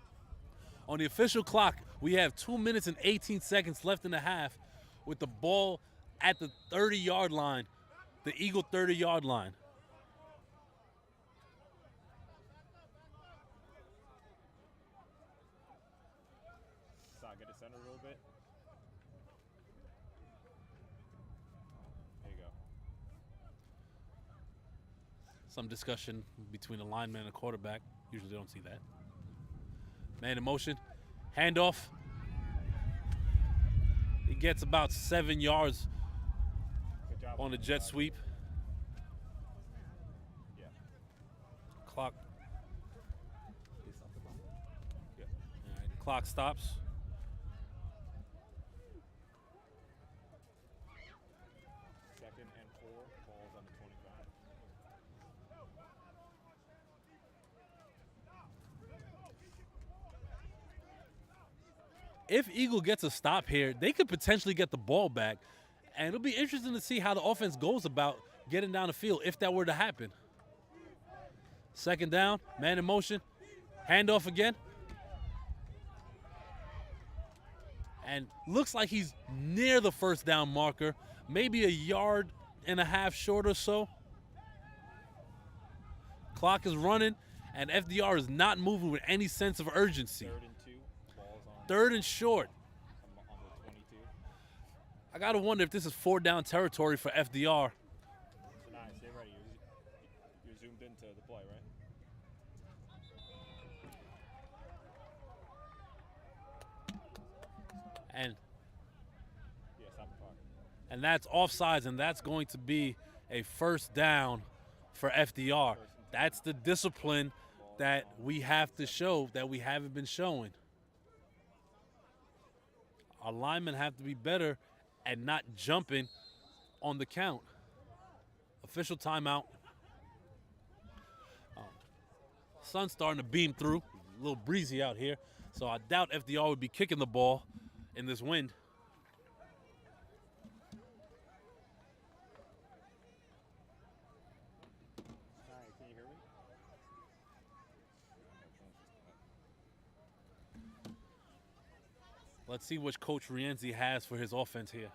On the official clock, we have 2 minutes and 18 seconds left in the half with the ball at the 30-yard line, the Eagle 30-yard line. Get it centered a little bit. There you go. Some discussion between the lineman and the quarterback. Usually don't see that. Man in motion. Handoff. He gets about 7 yards Good job on the jet sweep. Yeah. Clock. Yeah. All right, clock stops. Second and 4, balls on the 25. If Eagle gets a stop here, they could potentially get the ball back. And it'll be interesting to see how the offense goes about getting down the field if that were to happen. Second down, man in motion, handoff again. And looks like he's near the first down marker, maybe a yard and a half short or so. Clock is running, and FDR is not moving with any sense of urgency. 3rd and 2, balls on. Third and short. On the 22. I gotta wonder if this is 4-down territory for FDR. So now stay ready. You're zoomed into the play, right? And Yeah, stop the clock. and that's offsides, and that's going to be a first down for FDR. That's the discipline that we have to show that we haven't been showing. Our linemen have to be better at not jumping on the count. Official timeout. Sun's starting to beam through. A little breezy out here. So I doubt FDR would be kicking the ball in this wind. Hi, can you hear me? Let's see what Coach Rienzi has for his offense here.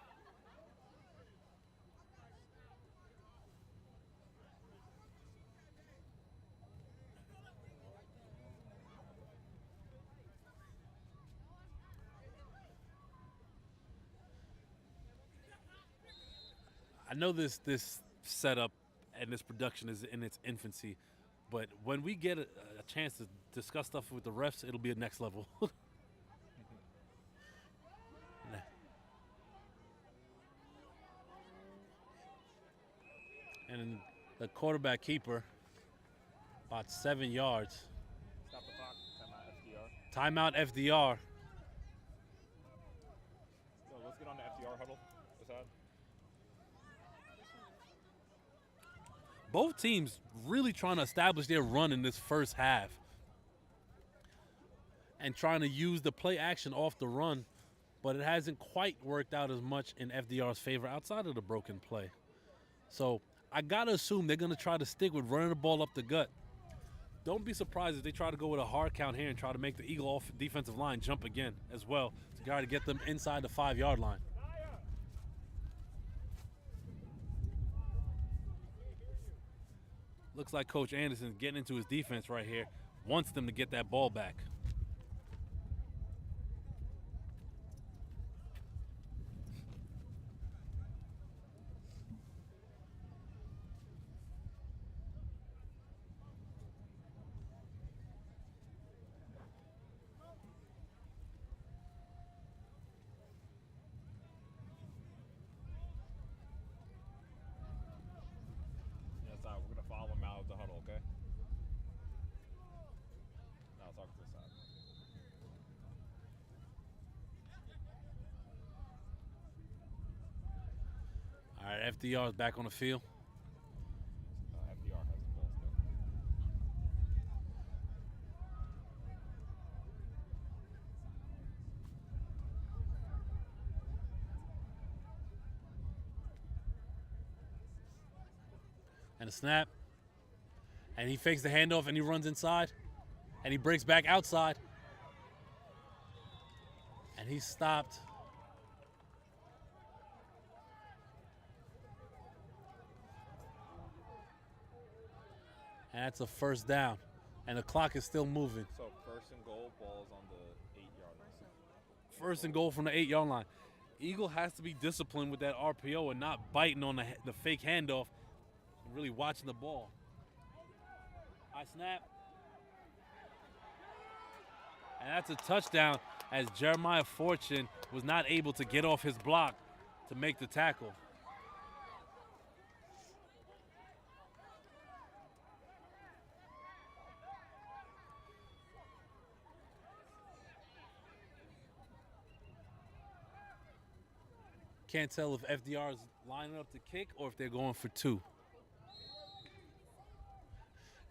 I know this setup and this production is in its infancy, but when we get a chance to discuss stuff with the refs, it'll be a next level. And the quarterback keeper, about 7 yards. Stop the clock. Timeout FDR. Timeout FDR. So let's get on the FDR huddle. Decide. Both teams really trying to establish their run in this first half and trying to use the play action off the run, but it hasn't quite worked out as much in FDR's favor outside of the broken play. So I got to assume they're going to try to stick with running the ball up the gut. Don't be surprised if they try to go with a hard count here and try to make the Eagle defensive line jump again as well to try to get them inside the 5-yard line. Looks like Coach Anderson getting into his defense right here. Wants them to get that ball back. We're going to follow him out of the huddle, okay? Now talk to this side. All right, FDR is back on the field. FDR has the ball still. And a snap. And he fakes the handoff and he runs inside. And he breaks back outside. And he's stopped. And that's a first down. And the clock is still moving. So first and goal, ball's on the 8-yard line. First and goal from the 8-yard line. Eagle has to be disciplined with that RPO and not biting on the fake handoff and really watching the ball. High snap. And that's a touchdown as Jeremiah Fortune was not able to get off his block to make the tackle. Can't tell if FDR is lining up to kick or if they're going for two.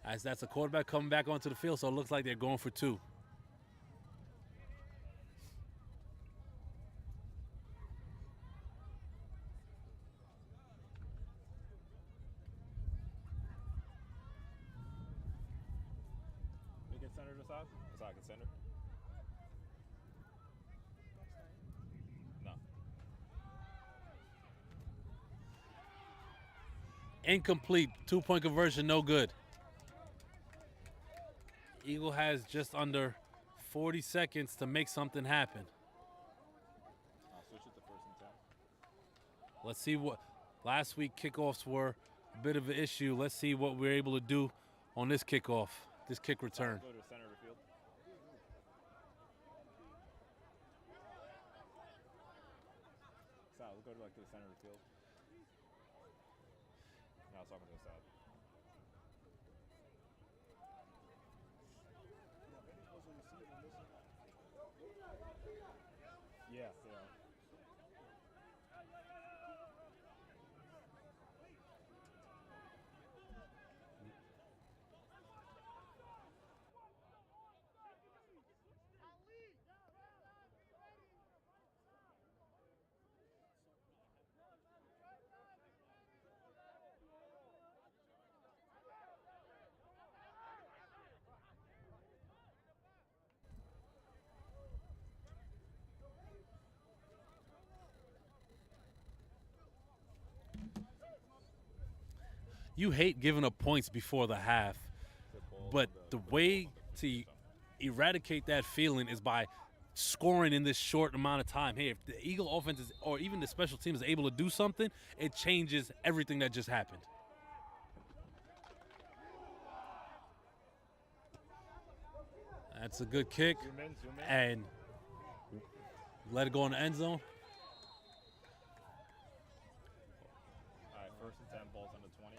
As that's a quarterback coming back onto the field, so it looks like they're going for two. We can center this side? This side can center? No. Incomplete. 2-point conversion, no good. Eagle has just under 40 seconds to make something happen. I'll switch it to first and 10. Let's see what last week kickoffs were a bit of an issue. Let's see what we're able to do on this kickoff, this kick return. Go to the center of the field. Sal, we'll go to the center of the field. Now I was talking to the side. Yeah. You hate giving up points before the half, but the way to eradicate that feeling is by scoring in this short amount of time. Hey, if the Eagle offense is, or even the special team is able to do something, it changes everything that just happened. That's a good kick, Zoom in. and let it go in the end zone. All right, 1st and 10, balls on the 20.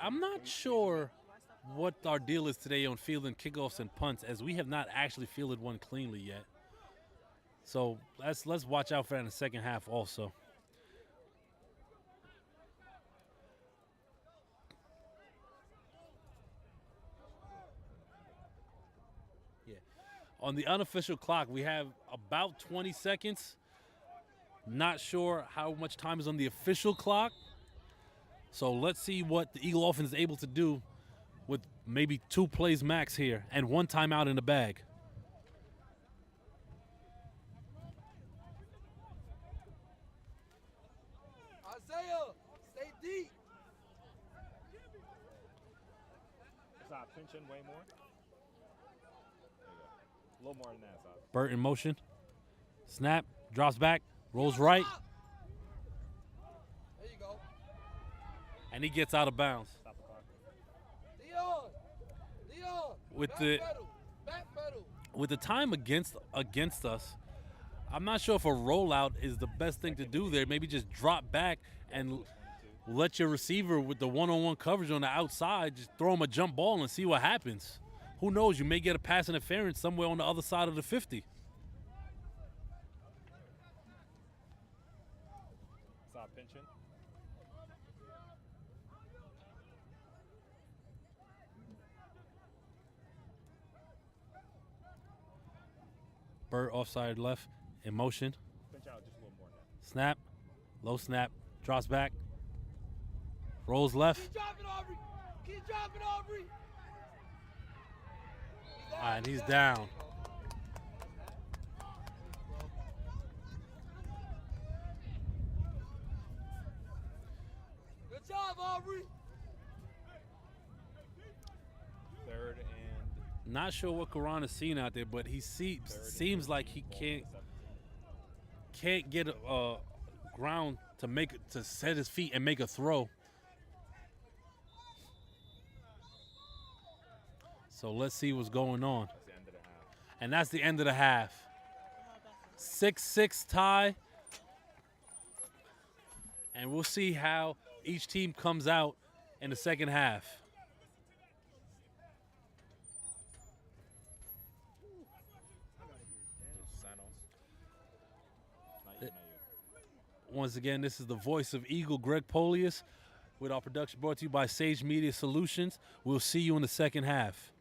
I'm not sure what our deal is today on fielding kickoffs and punts, as we have not actually fielded one cleanly yet. So let's watch out for that in the second half also. Yeah. On the unofficial clock, we have about 20 seconds. Not sure how much time is on the official clock. So let's see what the Eagle offense is able to do with maybe 2 plays max here and 1 timeout in the bag. Isaiah, stay deep. Stop pinching way more. There you go. A little more than that, Stop. Burt in motion. Snap, drops back, rolls right, There you go. and he gets out of bounds. Stop the clock. Leon. With back the pedal. Back pedal. with the time against us, I'm not sure if a rollout is the best thing to do there. Maybe just drop back and let your receiver with the one-on-one coverage on the outside just throw him a jump ball and see what happens. Who knows? You may get a pass interference somewhere on the other side of the 50. Stop pinching. Burt offside left in motion. Pinch out just a little more than that. Snap, low snap, drops back, rolls left, Keep dropping, Aubrey. Keep dropping, Aubrey. and he's down. Good job, Aubrey. 3rd and Not sure what Karan is seeing out there, but he seems like he can't get a ground to set his feet and make a throw. So let's see what's going on. that's the end of the half. And that's the end of the half. 6-6 tie. And we'll see how each team comes out in the second half. Not you. Once again, this is the voice of Eagle, Greg Polius, with our production brought to you by Sage Media Solutions. We'll see you in the second half.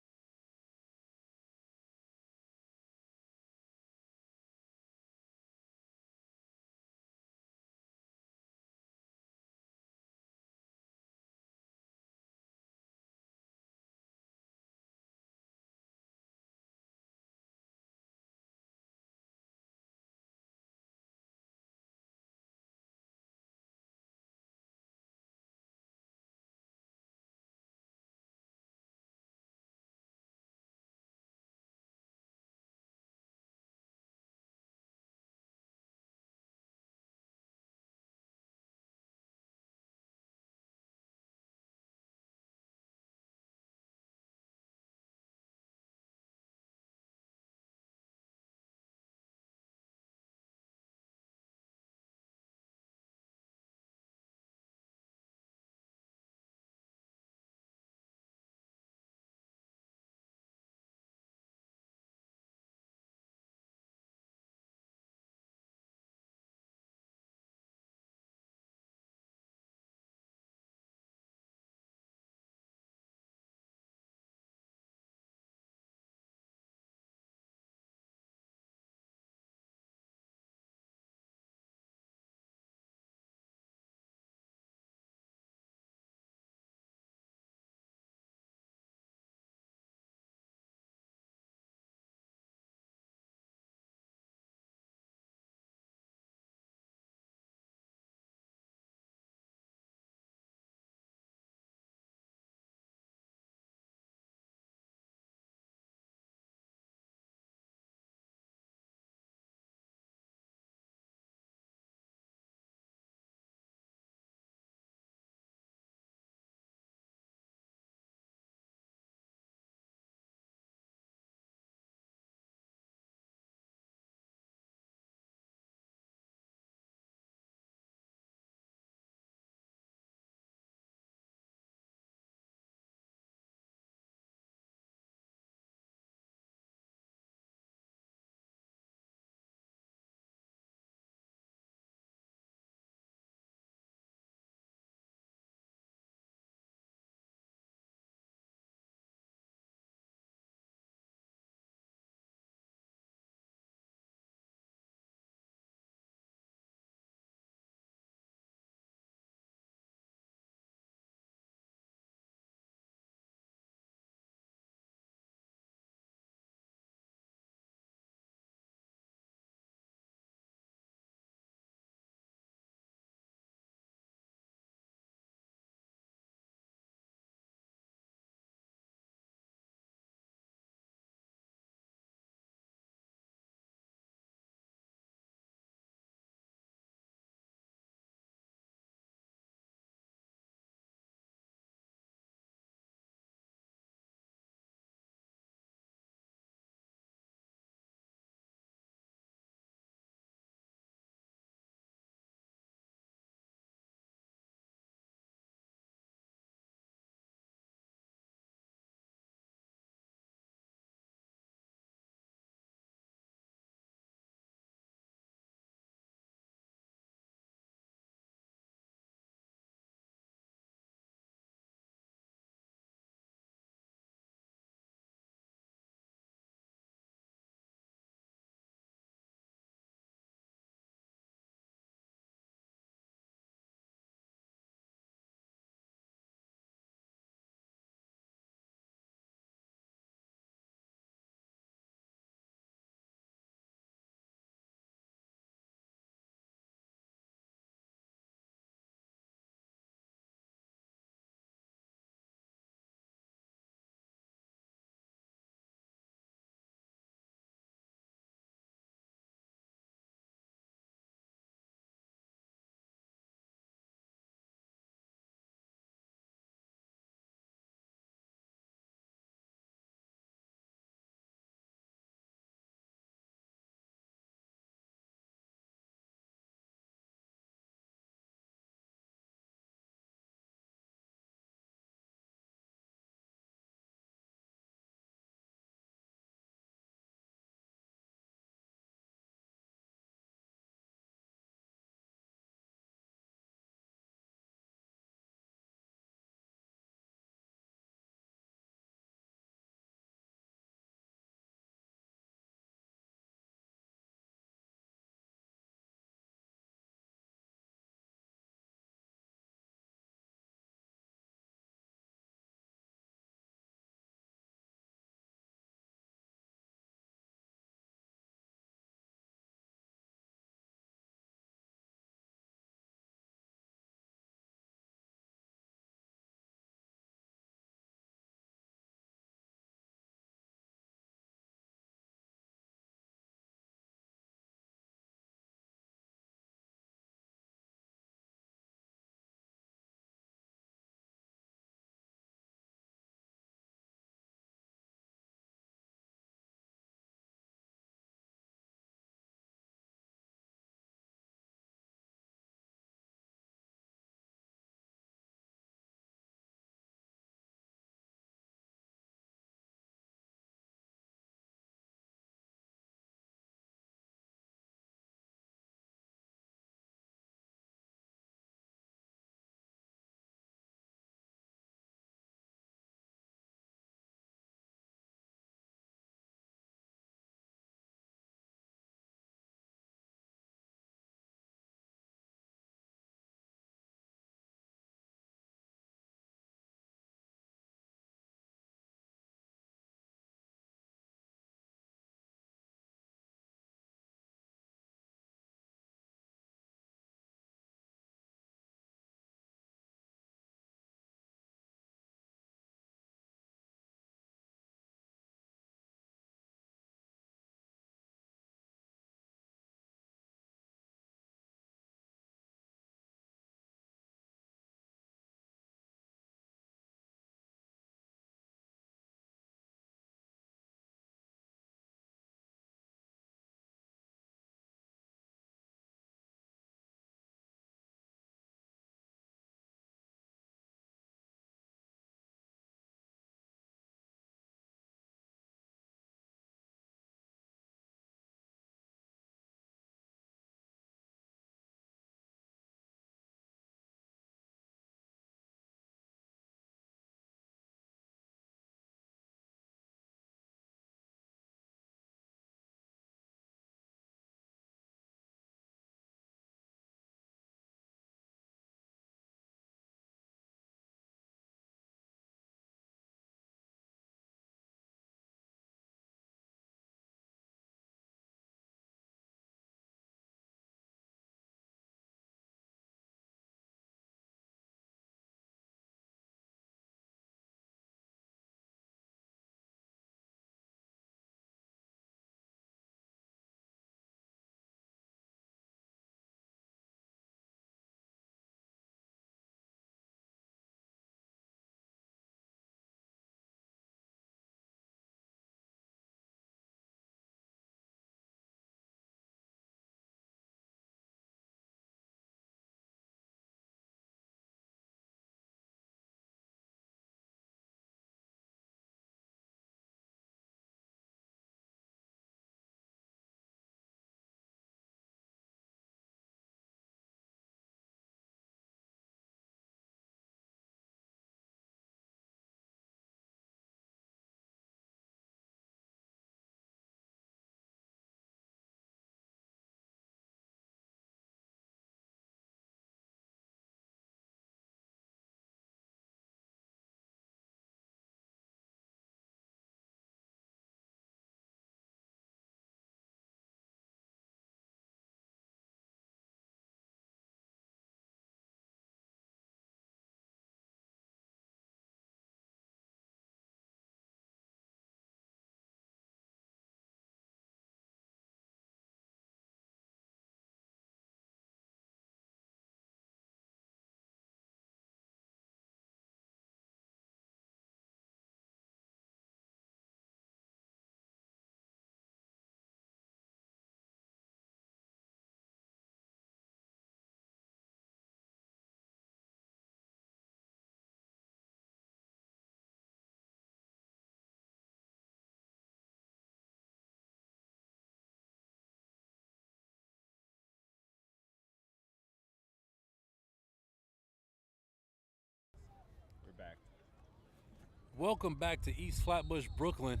Welcome back to East Flatbush, Brooklyn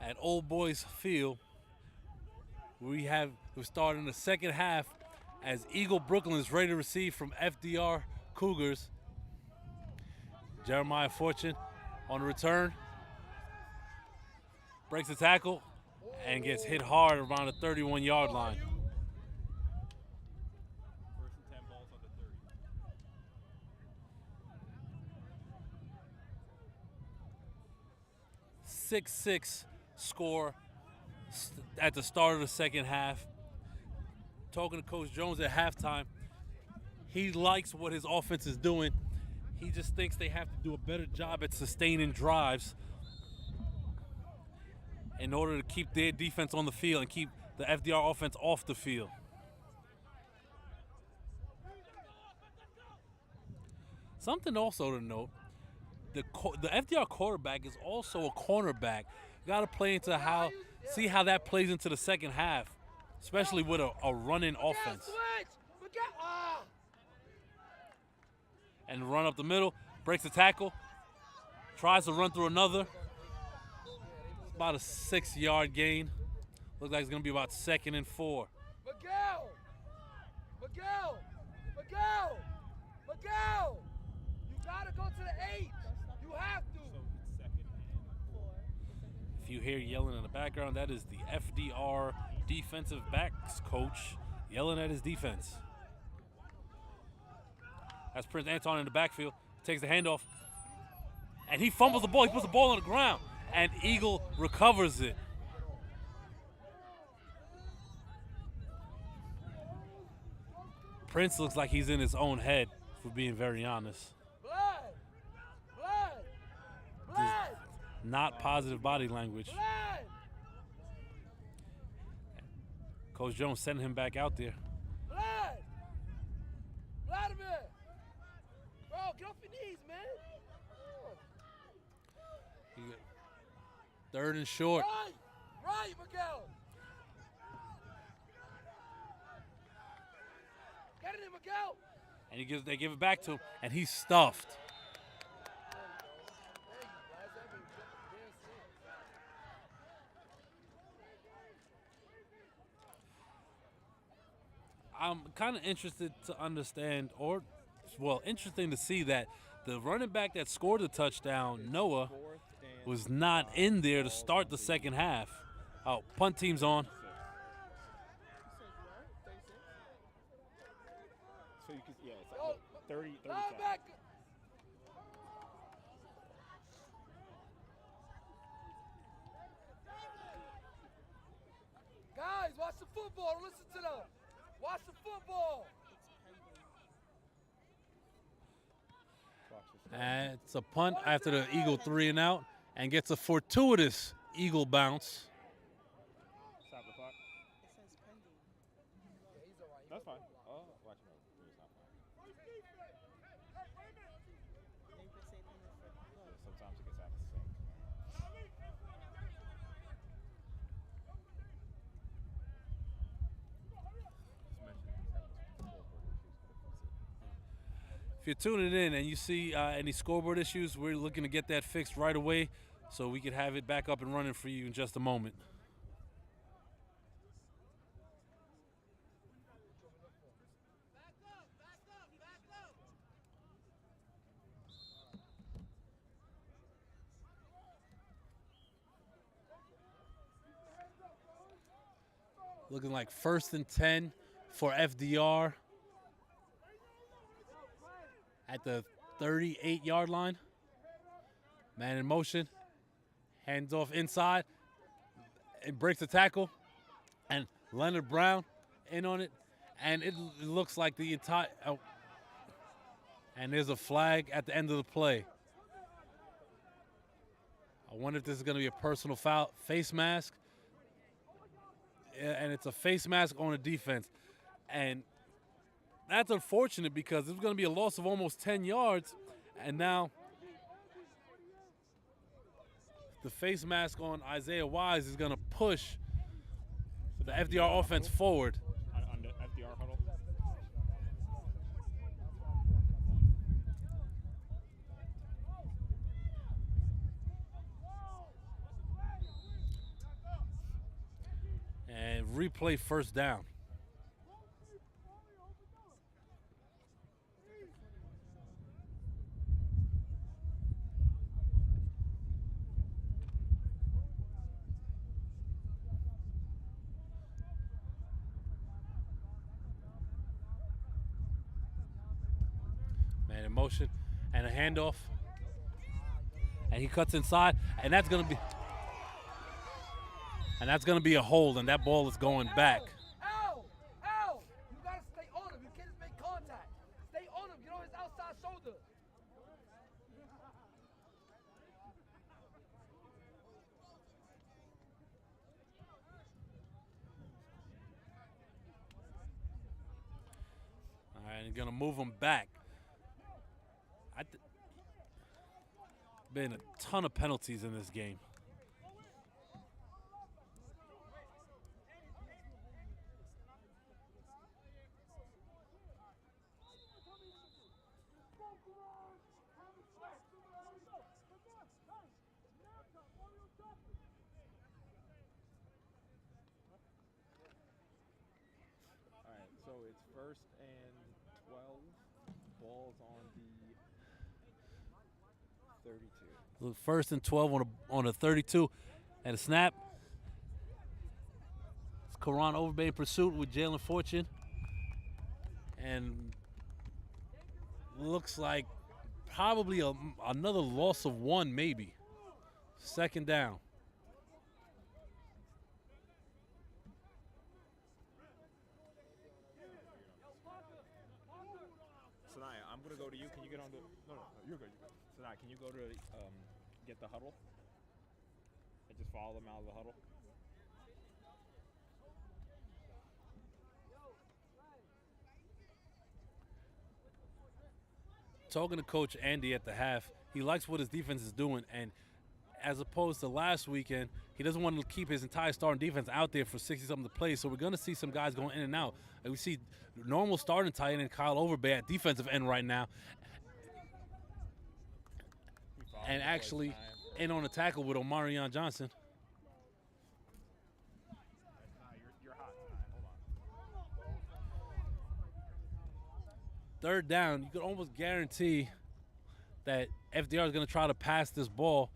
at Old Boys Field. We're starting the second half as Eagle Brooklyn is ready to receive from FDR Cougars. Jeremiah Fortune on the return. Breaks the tackle and gets hit hard around the 31-yard line. First and 10 balls on the 30. 6-6 score at the start of the second half. Talking to Coach Jones at halftime, he likes what his offense is doing. He just thinks they have to do a better job at sustaining drives in order to keep their defense on the field and keep the FDR offense off the field. Something also to note, the FDR quarterback is also a cornerback. You got to play into see how that plays into the second half, especially with a running offense. And run up the middle, breaks the tackle, tries to run through another. It's about a 6-yard gain. Looks like it's going to be about 2nd and 4. Miguel! You gotta go to the 8. You have to. So it's 2nd and 4. If you hear yelling in the background, that is the FDR defensive backs coach yelling at his defense. That's Prince Anton in the backfield. Takes the handoff. And he fumbles the ball. He puts the ball on the ground. And Eagle recovers it. Prince looks like he's in his own head, for being very honest. Not positive body language. Coach Jones sending him back out there. Vladimir! Bro, get off your knees, man. 3rd and short. Right, Miguel. Get it in, Miguel. And they give it back to him, and he's stuffed. I'm kind of interested to understand, interesting to see that the running back that scored the touchdown, Noah, was not in there to start the second half. Oh, punt team's on. So you can, it's like 30 seconds. Guys, watch the football. Don't listen to them. Watch the football. And it's a punt after the Eagle 3 and out, and gets a fortuitous Eagle bounce. Stop the clock. It says pending. That's fine. Oh, watch it. It's not fine. They could say pending for Yeah, sometimes it gets out of sync. If you're tuning in and you see any scoreboard issues, we're looking to get that fixed right away so we can have it back up and running for you in just a moment. Looking like 1st and 10 for FDR. At the 38-yard line. Man in motion. Hands off inside. It breaks the tackle. And Leonard Brown in on it. And it looks like the entire... and there's a flag at the end of the play. I wonder if this is going to be a personal foul. Face mask. And it's a face mask on a defense. And that's unfortunate because it's going to be a loss of almost 10 yards. And now the face mask on Isaiah Wise is going to push the FDR offense forward. On the FDR huddle. replay first down. Man in motion and a handoff. And he cuts inside, and that's gonna be a hold, and that ball is going back. Ow! Ow! You gotta stay on him. You can't just make contact. Stay on him. Get on his outside shoulder. All right, and gonna move him back. Been a ton of penalties in this game. All right, so it's 1st and 12. Balls on the 32. Look, 1st and 12 on a 32, and a snap. It's Karan Overbay in pursuit with Jalen Fortune, and looks like probably another loss of 1, maybe. 2nd down. Sanaya, I'm gonna go to you. Can you get on the? No, you're good. Sanaya, can you go to get the huddle and just follow them out of the huddle? Talking to Coach Andy at the half, he likes what his defense is doing, and as opposed to last weekend, he doesn't want to keep his entire starting defense out there for 60-something plays, so we're going to see some guys going in and out. And we see normal starting tight end Kyle Overbay at defensive end right now, and actually in on a tackle with Omarion Johnson. You're hot. Hold on. 3rd down, you could almost guarantee that FDR is going to try to pass this ball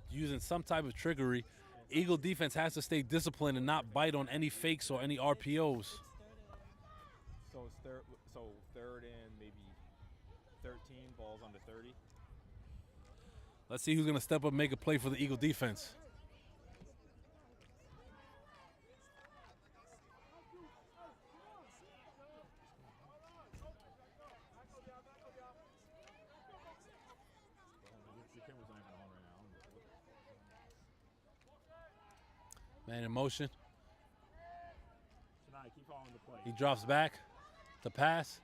using some type of trickery. Eagle defense has to stay disciplined and not bite on any fakes or any RPOs. So it's 3rd and maybe 13. Balls under 30. Let's see who's going to step up and make a play for the Eagle defense. Man in motion. Tonight, keep following the play. He drops back to pass.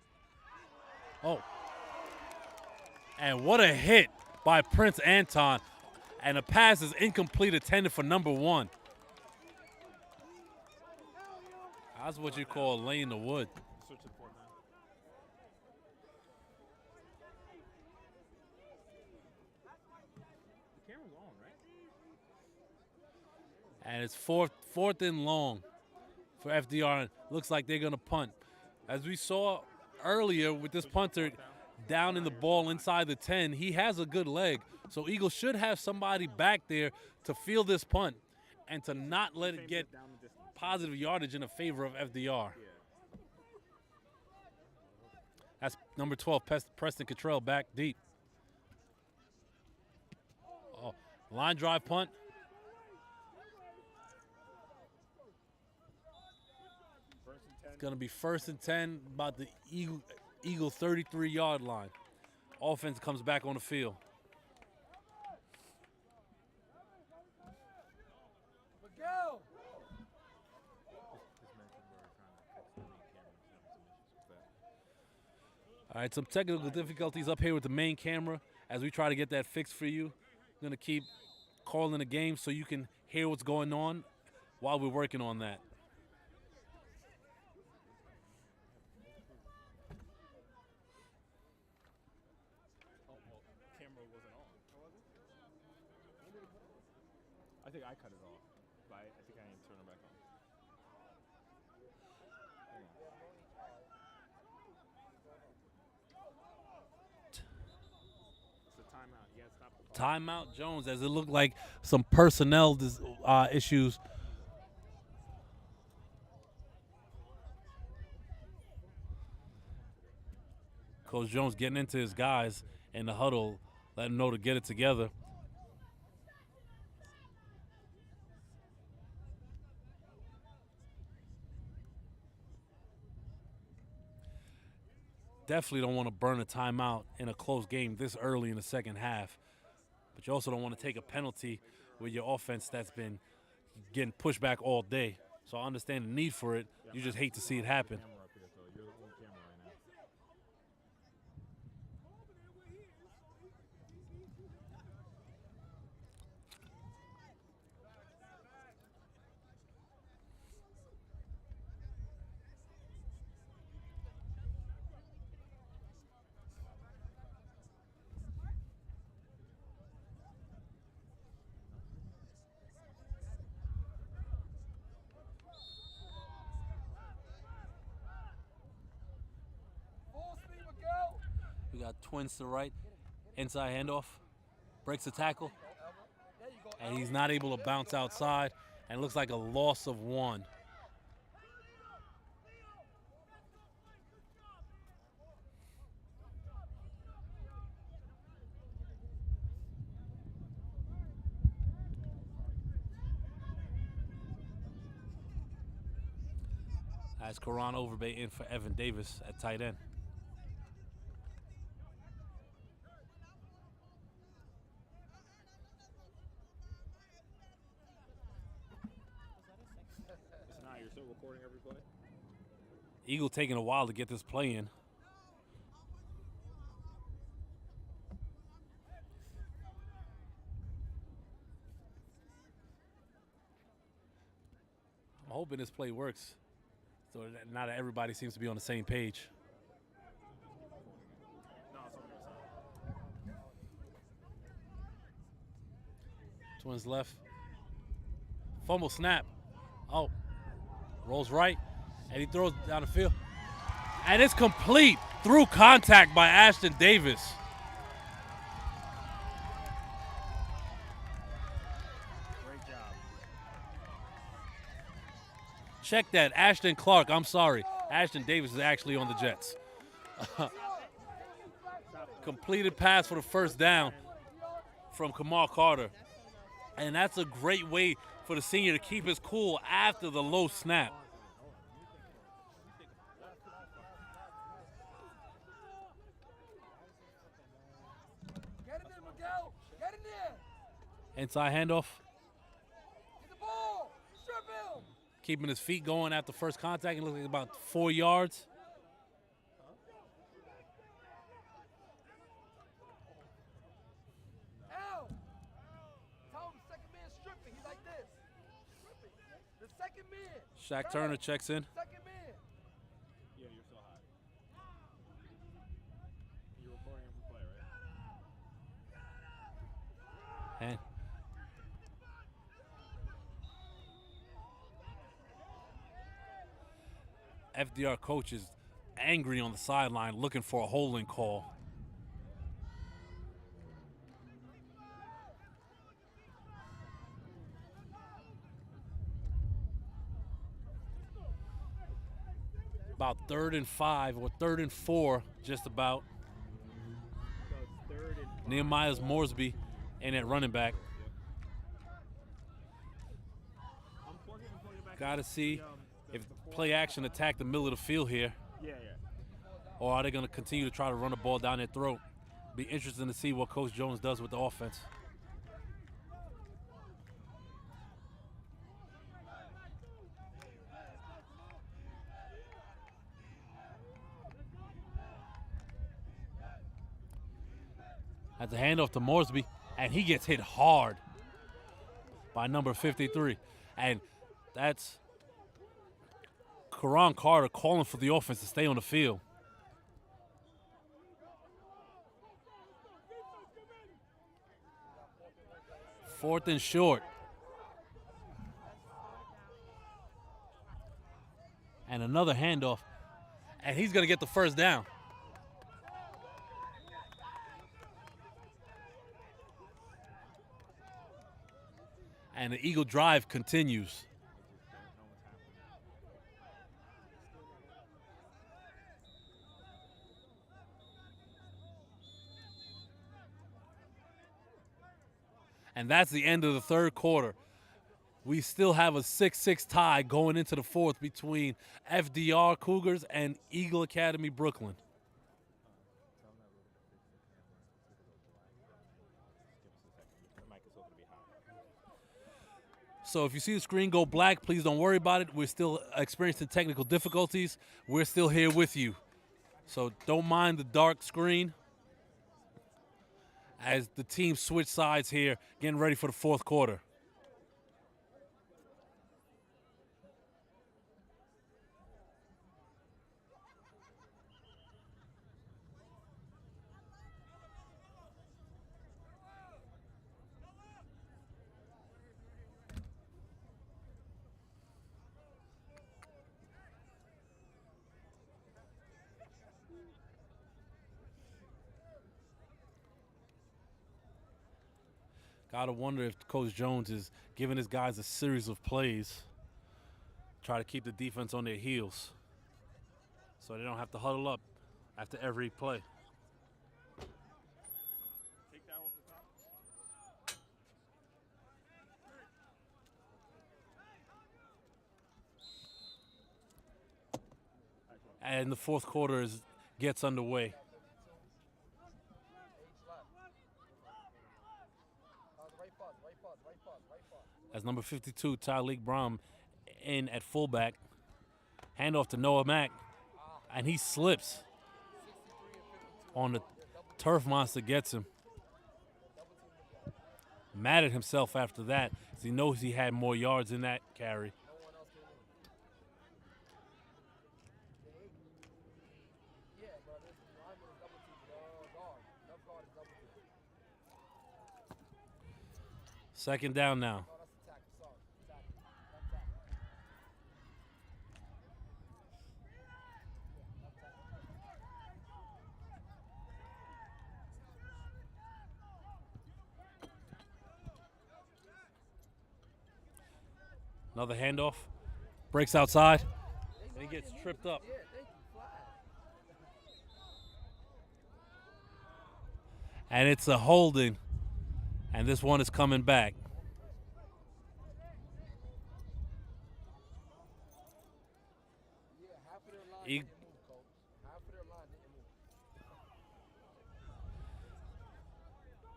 Oh. And what a hit by Prince Anton. And the pass is incomplete, intended for number 1. That's what you call laying the wood. Switch to 4th down. The camera's on, right? And it's fourth and long for FDR. Looks like they're going to punt. As we saw earlier with this punter down in the ball inside the 10, he has a good leg. So Eagles should have somebody back there to field this punt and to not let it get positive yardage in favor of FDR. That's number 12, Preston Cottrell, back deep. Oh, line drive punt. It's going to be 1st and 10, about the Eagle 33-yard line. Offense comes back on the field. Miguel! All right, some technical difficulties up here with the main camera as we try to get that fixed for you. I'm going to keep calling the game so you can hear what's going on while we're working on that. Camera wasn't on. I think I cut it off, but I think I need to turn it back on. Timeout Jones, as it looked like some personnel issues. Coach Jones getting into his guys in the huddle, letting them know to get it together. Definitely don't want to burn a timeout in a close game this early in the second half. But you also don't want to take a penalty with your offense that's been getting pushed back all day. So I understand the need for it. You just hate to see it happen. We got twins to right, inside handoff, breaks the tackle, and he's not able to bounce outside, and it looks like a loss of 1. As Karan Overbay in for Evan Davis at tight end. You're still recording every play? Eagle taking a while to get this play in. I'm hoping this play works, so that now that everybody seems to be on the same page. Twins left. Fumble snap. Oh. Rolls right, and he throws down the field. And it's complete through contact by Ashton Davis. Great job. Check that, Ashton Clark, I'm sorry. Ashton Davis is actually on the Jets. Completed pass for the first down from Kamal Carter. And that's a great way for the senior to keep his cool after the low snap. Get in there, Miguel. Get in there. Inside handoff. Get the ball. Strip him. Keeping his feet going after first contact. It looks like about 4 yards. Ow. Tell him second man stripping. He's like this. The second man. Shaq Turner checks in. Second man. Yeah, you're so hot. You're recording every play, right? And FDR coach is angry on the sideline looking for a holding call. About 3rd and 5 or 3rd and 4, just about. So it's 3rd and 5. Nehemiah Moresby in at running back. I'm plugging it back. Got to see if play action attack the middle of the field here, Yeah. or are they going to continue to try to run the ball down their throat? Be interesting to see what Coach Jones does with the offense. That's a handoff to Moresby, and he gets hit hard by number 53. And that's Karan Carter calling for the offense to stay on the field. Fourth and short. And another handoff, and he's going to get the first down. And the Eagle drive continues. And that's the end of the third quarter. We still have a 6-6 tie going into the fourth between FDR Cougars and Eagle Academy Brooklyn. So if you see the screen go black, please don't worry about it. We're still experiencing technical difficulties. We're still here with you. So don't mind the dark screen as the teams switch sides here, getting ready for the fourth quarter. Gotta wonder if Coach Jones is giving his guys a series of plays, try to keep the defense on their heels so they don't have to huddle up after every play. Take that off the top. And the fourth quarter gets underway. As number 52, Tyleek Brown in at fullback. Handoff to Noah Mack, and he slips on the turf monster, gets him. Mad at himself after that, as he knows he had more yards in that carry. Second down now. Another handoff. Breaks outside. And he gets tripped up. And it's a holding. And this one is coming back.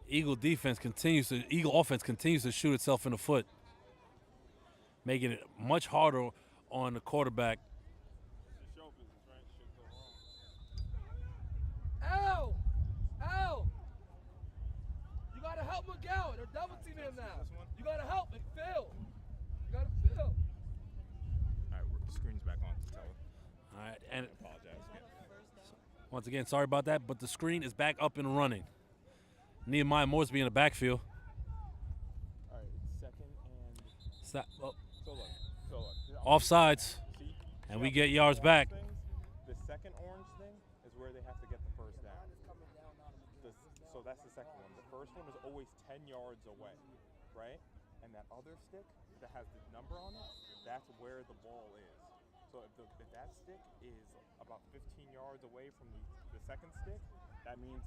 Eagle offense continues to shoot itself in the foot, making it much harder on the quarterback. Ow! Ow! You gotta help McGowan. They're double teaming him now. You gotta help McPhil. You gotta fill. All right, the screen's back on. All right, and I apologize. once again, sorry about that, but the screen is back up and running. Nehemiah Moresby in the backfield. All right, it's second and so look. Offsides, and we get yards back. The second orange thing is where they have to get the first down. So that's the second one. The first one is always 10 yards away, right? And that other stick that has the number on it, that's where the ball is. So if that stick is about 15 yards away from the second stick, that means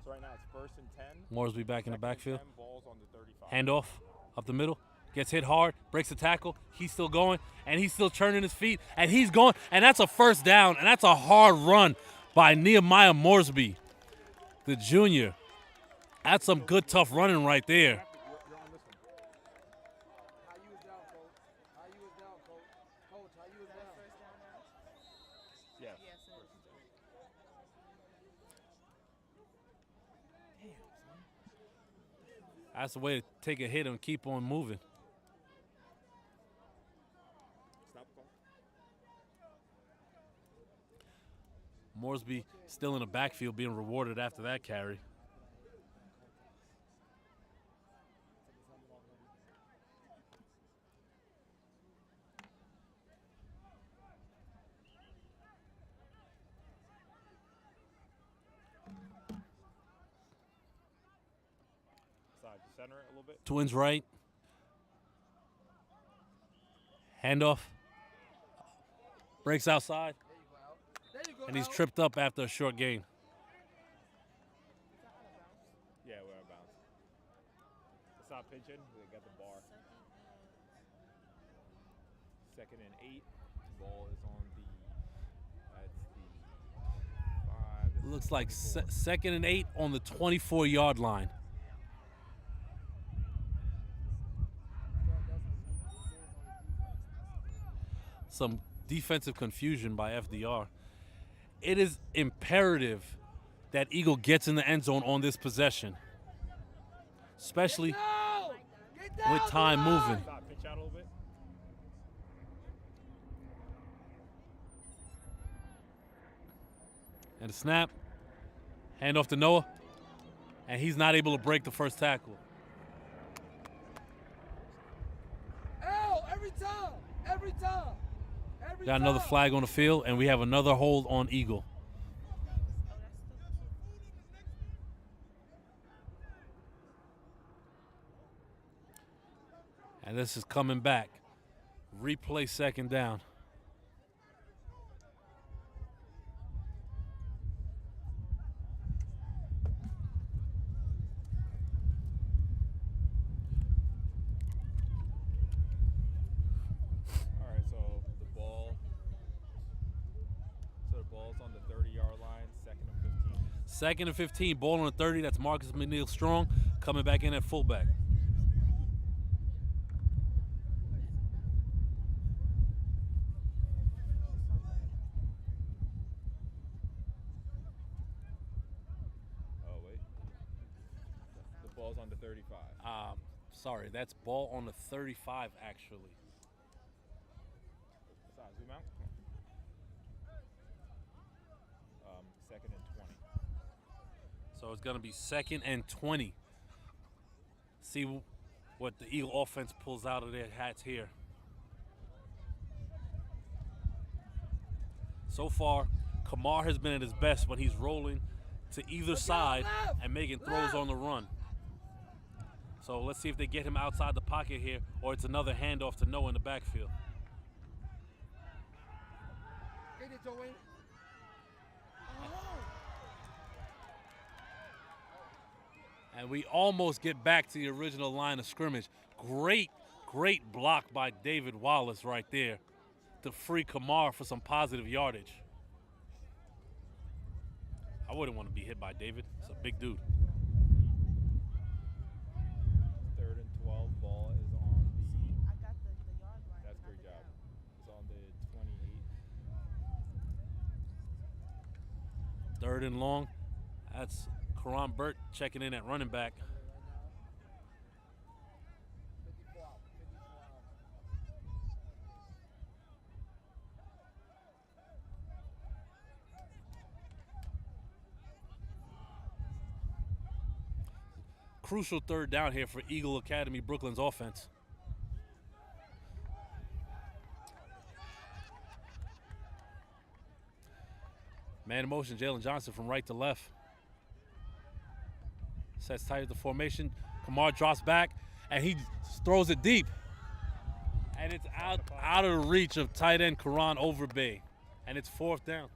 so right now it's first and 10. Moresby back in the backfield. 10, balls on the 35. Handoff up the middle. Gets hit hard, breaks the tackle. He's still going, and he's still churning his feet, and he's going, and that's a first down, and that's a hard run by Nehemiah Moresby, the junior. That's some good, tough running right there. That's the way to take a hit and keep on moving. Moresby still in the backfield being rewarded after that carry. Side to center it a little bit. Twins right. Handoff. Breaks outside. There you go. And he's Al. tripped up after a short gain. Yeah, we're out of bounds. It's not pitching. They got the bar. 2nd and 8. Ball is on the. That's the 5. That's Looks the like 24. 2nd and 8 on the 24-yard line. Some defensive confusion by FDR. It is imperative that Eagle gets in the end zone on this possession, especially Get down with to time the line. moving. Stop, pitch out a little bit. And a snap. Hand off to Noah. And he's not able to break the first tackle. Al, every time. Every time. Every Got another time. flag on the field, and we have another hold on Eagle. And this is coming back. Replay 2nd down. All right, so the ball. So the ball's on the 30-yard line. 2nd and 15. 2nd and 15, ball on the 30. That's Marcus McNeil Strong coming back in at fullback. Oh wait. The ball's on the 35. Sorry, that's ball on the 35, actually. Sorry, zoom out. 2nd and 20. So it's going to be 2nd and 20. See what the Eagle offense pulls out of their hats here. So far, Kamar has been at his best when he's rolling to either side and making throws on the run. So let's see if they get him outside the pocket here, or it's another handoff to Noah in the backfield. Get it, Joey. And we almost get back to the original line of scrimmage. Great block by David Wallace right there to free Kamar for some positive yardage. I wouldn't want to be hit by David. It's a big dude. 3rd and 12. Ball is on the. I got the yard line. That's not great the job. down. It's on the 28. 3rd and long. That's Karan Burt checking in at running back. Crucial 3rd down here for Eagle Academy Brooklyn's offense. Man in motion, Jalen Johnson from right to left. Sets tight at the formation. Kamar drops back, and he throws it deep. And it's out of the reach of tight end Karan Overbay. And it's 4th down.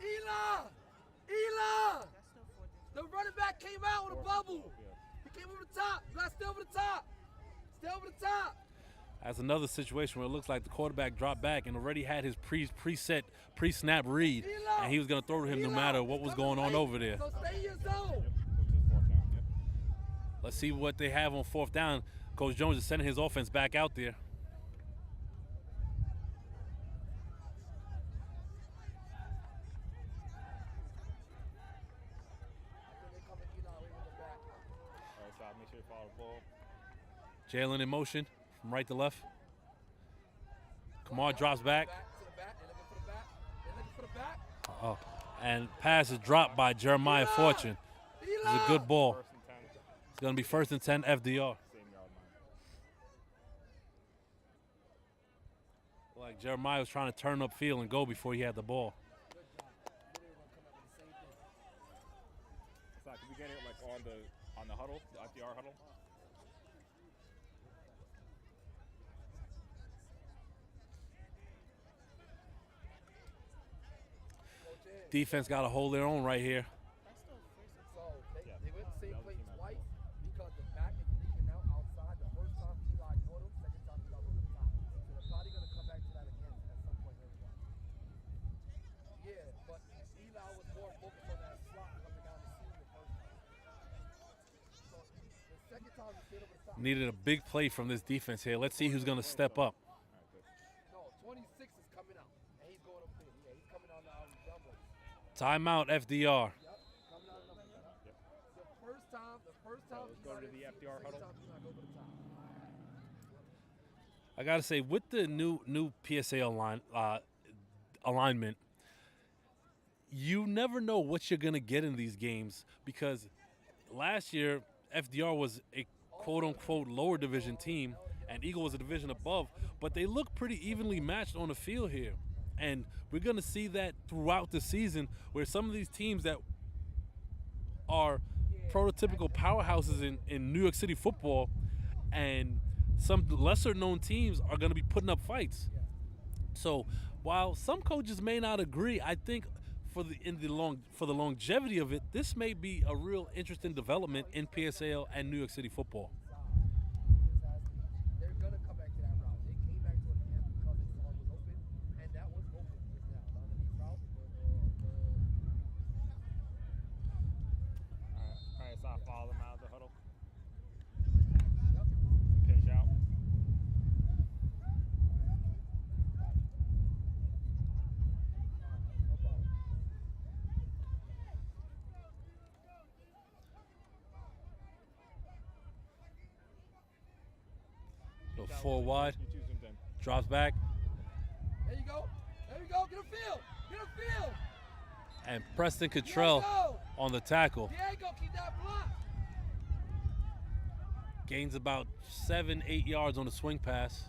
Eli! That's still 4th. The running back came out with a bubble. He came over the top. You gotta stay over the top. Stay over the top. That's another situation where it looks like the quarterback dropped back and already had his pre-snap read, and he was going to throw to him no matter what was going on over there. So stay in your zone. Yep, which is 4th down. Yep. Let's see what they have on 4th down. Coach Jones is sending his offense back out there. All right, stop. Make sure you follow the ball. Jalen in motion from right to left. Kamar drops back. Oh, and pass is dropped by Jeremiah Fortune. It's a good ball. 1st and 10. It's going to be 1st and 10 FDR. Same yard line. Like Jeremiah was trying to turn up field and go before he had the ball. Stop. Can we get it like on the huddle, the FDR huddle? Defense got to hold their own right here. So they went the same play twice because the back is leaking out outside. The first time Eli caught him, second time Eli was on top. So they're probably going to come back to that again at some point later on. Yeah, but Eli was more focused on that slot coming down the seam the first time. So the second time he stayed over the top. Needed a big play from this defense here. Let's see who's going to step up. No, 26 is coming out, and he's going up there. Yeah, he's coming out now. He's double. Timeout, FDR. Yep, coming out of the The first time. Let's go to the FDR huddle. I got to say, with the new PSAL alignment, you never know what you're going to get in these games because last year, FDR was a quote-unquote lower division team, and Eagle was a division above, but they look pretty evenly matched on the field here. And we're going to see that throughout the season where some of these teams that are prototypical powerhouses in New York City football and some lesser-known teams are going to be putting up fights. So while some coaches may not agree, I think for the longevity of it, this may be a real interesting development in PSAL and New York City football. They're going to come back to that route. They came back to it again because they saw it was open, and that was open just now. The underneath route. All right, so I follow them out of the huddle. Pinch out. Go 4 wide, You two zoomed in. drops back, There you go. There you go. Get a feel. Get a feel. and Preston Cottrell Diego. on the tackle. Diego, keep that block. Gains about 7-8 yards on the swing pass.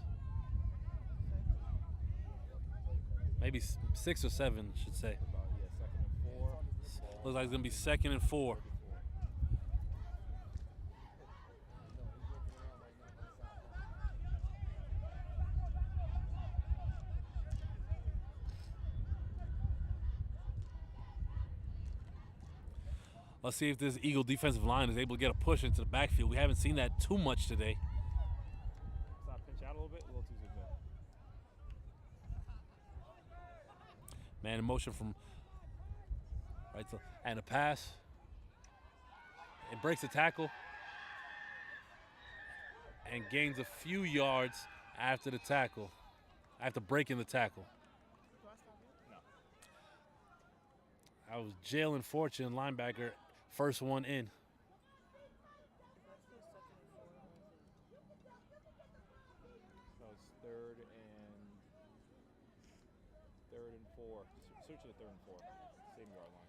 Maybe 6 or 7, I should say. About, second and 4. Looks like it's going to be 2nd and 4. Let's see if this Eagle defensive line is able to get a push into the backfield. We haven't seen that too much today. So I pinch out a little bit, a little too zoomed in. Man in motion from right to, and a pass. It breaks the tackle and gains a few yards after the tackle, after breaking the tackle. I was Jalen Fortune, linebacker, first one in. So it's third and 4. Switch to the 3rd and 4. Same yard line.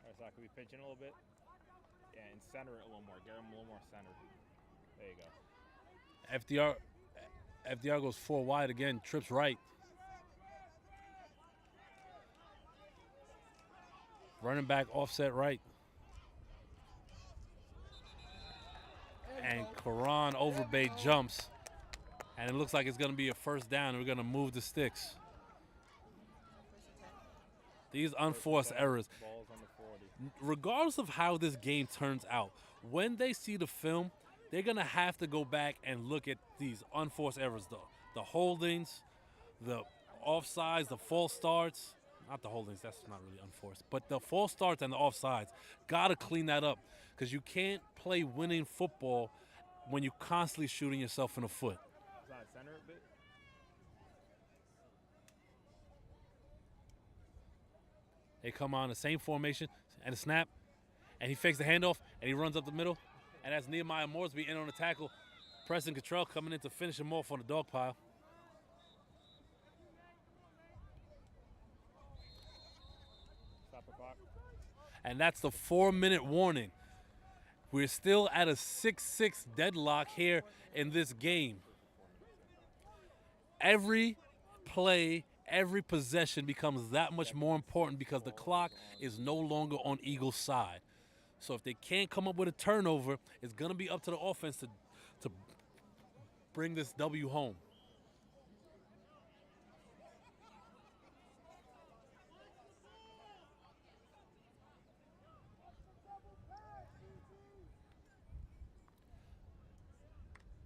All right, so I could be pinching a little bit. Yeah, and center it a little more. Get him a little more centered. There you go. FDR goes 4 wide again, trips right. Running back offset right. And Karan Overbay jumps. And it looks like it's going to be a first down, and we're going to move the sticks. These unforced errors. Balls on the 40. Regardless of how this game turns out, when they see the film, they're going to have to go back and look at these unforced errors, the holdings, the offsides, the false starts. Not the holdings, that's not really unforced. But the false starts and the offsides, got to clean that up because you can't play winning football when you're constantly shooting yourself in the foot. Side center a bit. They come on the same formation and a snap, and he fakes the handoff, and he runs up the middle. And that's Nehemiah Moresby in on the tackle. Preston Cottrell coming in to finish him off on the dog pile. Stop the clock. And that's the 4-minute warning. We're still at a 6-6 deadlock here in this game. Every play, every possession becomes that much more important because the clock is no longer on Eagles' side. So if they can't come up with a turnover, it's going to be up to the offense to bring this W home.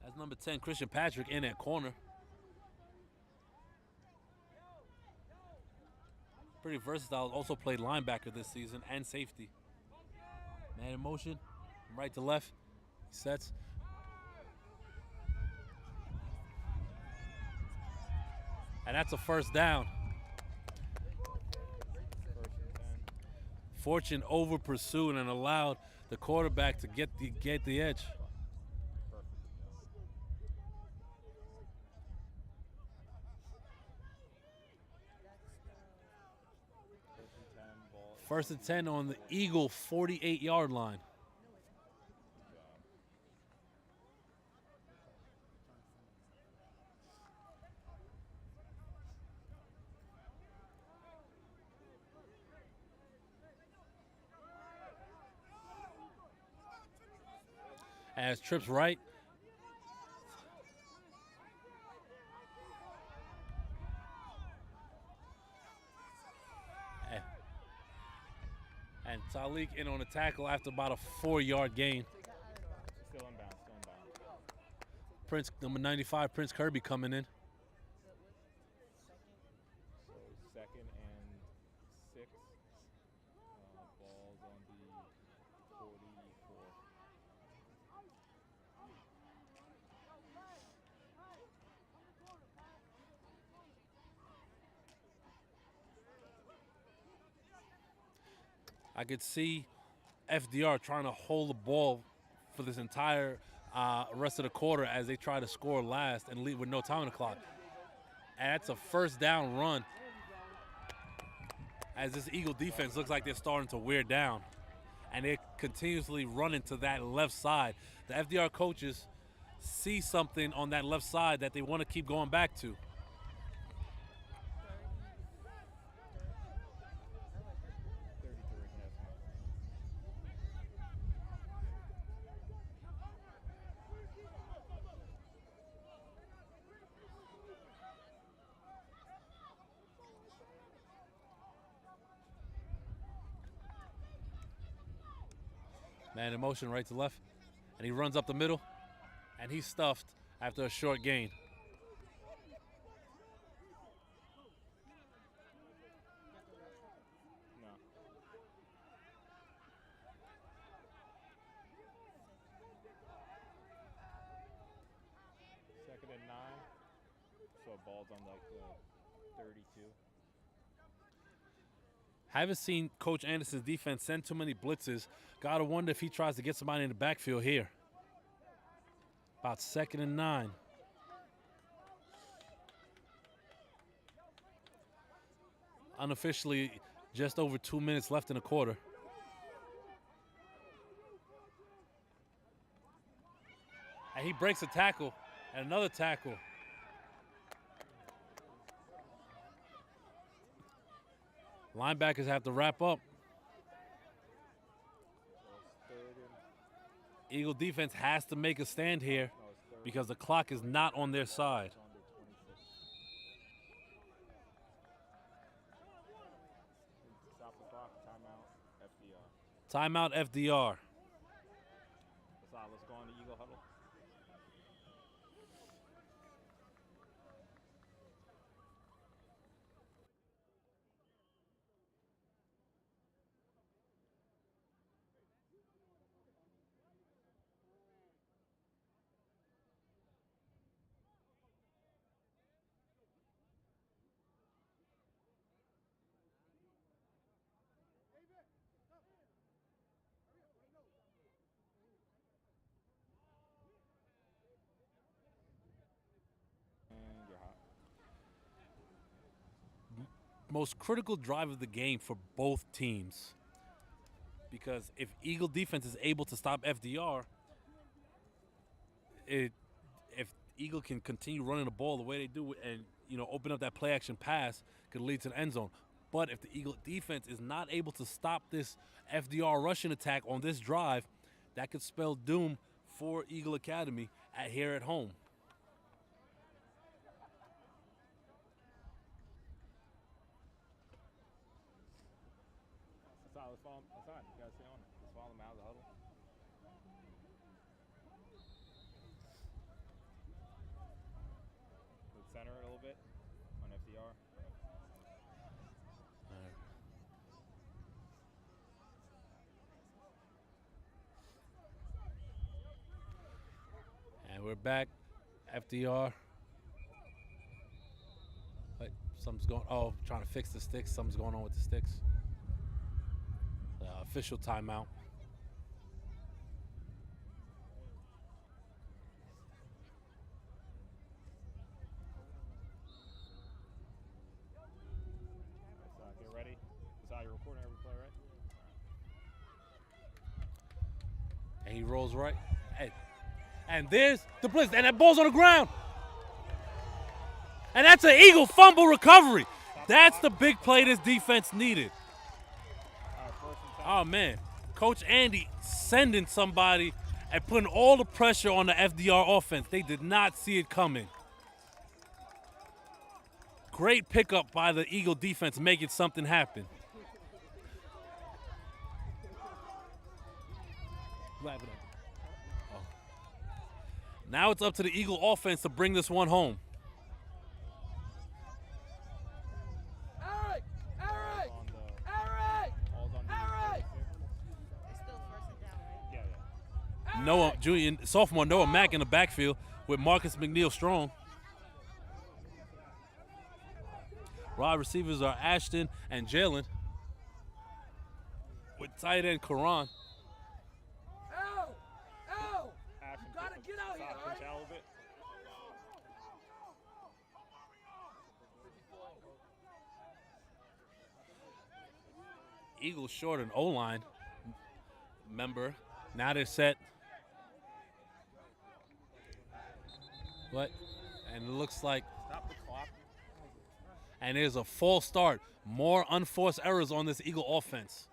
That's number 10, Christian Patrick, in at corner. Pretty versatile. Also played linebacker this season and safety. Man in motion, from right to left. He sets. And that's a first down. Fortune over pursued and allowed the quarterback to get the edge. First and 10 on the Eagle 48-yard line. As trips right. And Talik in on a tackle after about a 4-yard gain. Still inbound, still inbound. Prince, number 95, Prince Kirby coming in. So 2nd and 6. Balls on the 44. I could see FDR trying to hold the ball for this entire rest of the quarter as they try to score last and lead with no time on the clock. And that's a first down run as this Eagle defense looks like they're starting to wear down. And they're continuously running to that left side. The FDR coaches see something on that left side that they want to keep going back to. Man in motion right to left. And he runs up the middle. And he's stuffed after a short gain. No. Second and 9. So ball's on like the 32. Haven't seen Coach Anderson's defense send too many blitzes. Gotta wonder if he tries to get somebody in the backfield here. About 2nd and 9. Unofficially, just over 2 minutes left in the quarter. And he breaks a tackle and another tackle. Linebackers have to wrap up. Eagle defense has to make a stand here because the clock is not on their side. Stop the clock. Timeout. FDR. Timeout FDR. Let's go on the Eagle huddle. Most critical drive of the game for both teams. Because if Eagle defense is able to stop FDR, if Eagle can continue running the ball the way they do and open up that play action pass, could lead to the end zone. But if the Eagle defense is not able to stop this FDR rushing attack on this drive, that could spell doom for Eagle Academy here at home. let's follow him outside. You gotta stay on it. Let's follow him out of the huddle. Let's center it a little bit on FDR. And we're back. FDR. Wait, something's going. Oh, trying to fix the sticks. Something's going on with the sticks. Official timeout. Get ready. That's how you're recording every play, right? And he rolls right. And there's the blitz. And that ball's on the ground. And that's an Eagle fumble recovery. That's the big play this defense needed. Oh, man. Coach Andy sending somebody and putting all the pressure on the FDR offense. They did not see it coming. Great pickup by the Eagle defense, making something happen. Now it's up to the Eagle offense to bring this one home. Eric! It's still first and down, right? Yeah. Noah, junior, sophomore Noah Mack in the backfield with Marcus McNeil strong. Wide receivers are Ashton and Jalen with tight end Karan. You gotta get out here, all right? A little bit. Eagles short an O-line member. Now they're set. What? And it looks like. Stop the clock. And there's a false start. More unforced errors on this Eagle offense.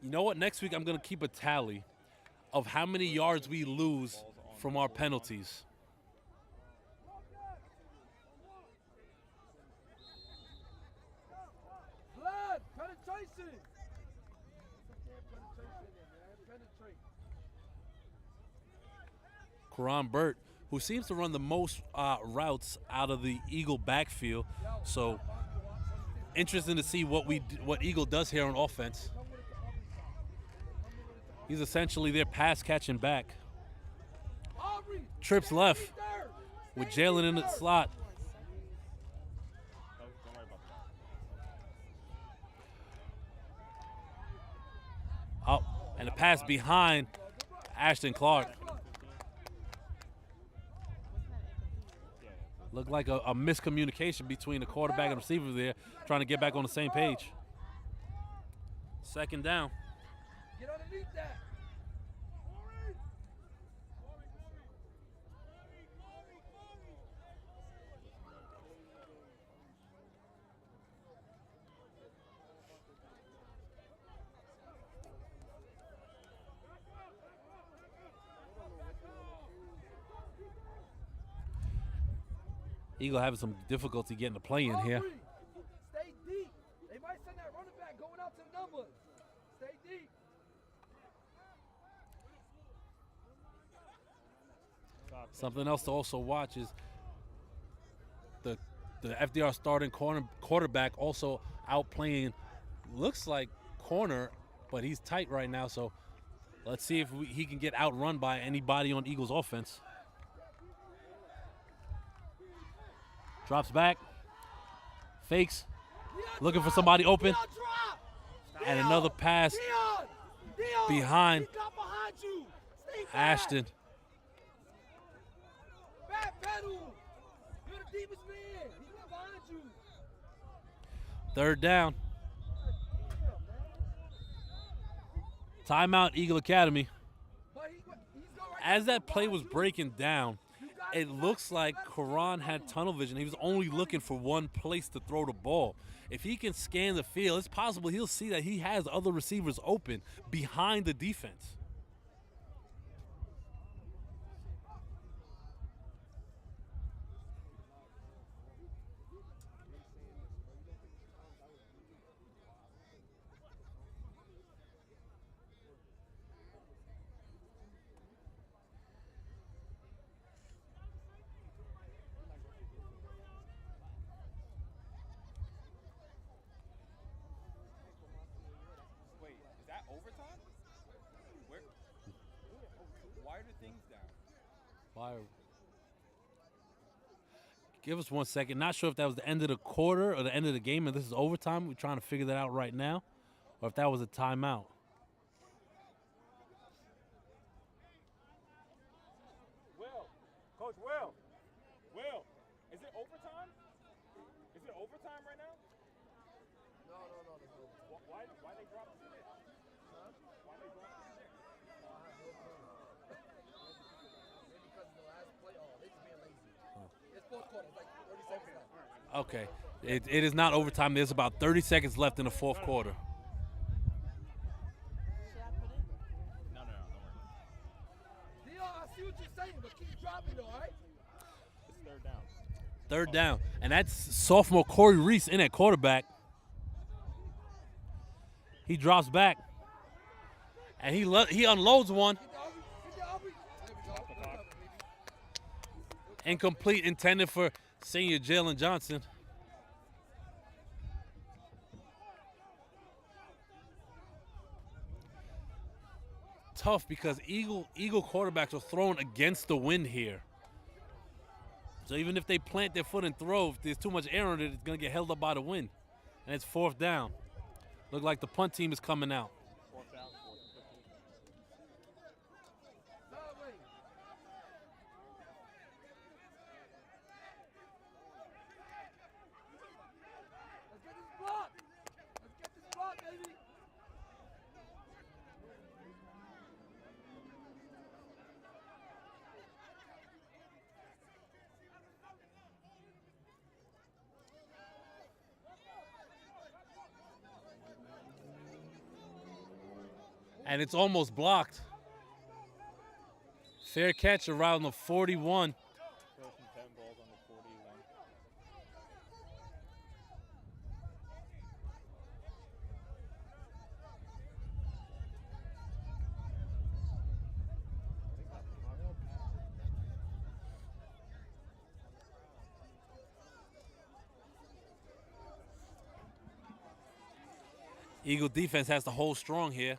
You know what? Next week I'm going to keep a tally of how many yards we lose from our penalties. Blood, penetration. Karan Burt, who seems to run the most routes out of the Eagle backfield. So interesting to see what Eagle does here on offense. He's essentially their pass catching back. Trips left with Jalen in the slot. Don't worry about that. Oh, and a pass behind Ashton Clark. Looked like a miscommunication between the quarterback and receiver there, trying to get back on the same page. Second down. Get underneath that. Eagle having some difficulty getting the play in here. Stay deep. They might send that running back going out to the numbers. Stay deep. Something else to also watch is the FDR starting quarterback also outplaying, looks like corner, but he's tight right now. So let's see if he can get outrun by anybody on Eagles offense. Drops back, fakes, looking for somebody open, and another pass behind Ashton. Third down. Timeout, Eagle Academy. As that play was breaking down, it looks like Karan had tunnel vision. He was only looking for one place to throw the ball. If he can scan the field, it's possible he'll see that he has other receivers open behind the defense. Fire. Give us 1 second. Not sure if that was the end of the quarter or the end of the game, and this is overtime. We're trying to figure that out right now, or if that was a timeout. Coach Will, is it overtime? Is it overtime right now? No. Why they drop us in there? Huh? Why they drop us in there? I have no clue. Maybe because of the last play. Oh, they just being lazy. It's fourth quarter. It's like 30 seconds left. Okay. It is not overtime. There's about 30 seconds left in the fourth quarter. Should I put it? No, don't worry. Dion, I see what you're saying, but keep dropping though, all right? It's third down. Third down. And that's sophomore Corey Reese in at quarterback. He drops back. And he unloads one. Incomplete, intended for senior Jalen Johnson. Tough because Eagle quarterbacks are thrown against the wind here. So even if they plant their foot and throw, if there's too much air on it, it's going to get held up by the wind. And it's fourth down. Look like the punt team is coming out. Fourth down, 4th and 15. Let's get this block. Let's get this block, baby. And it's almost blocked. Fair catch around the 41. 1st and 10, balls on the 41. Eagle defense has to hold strong here.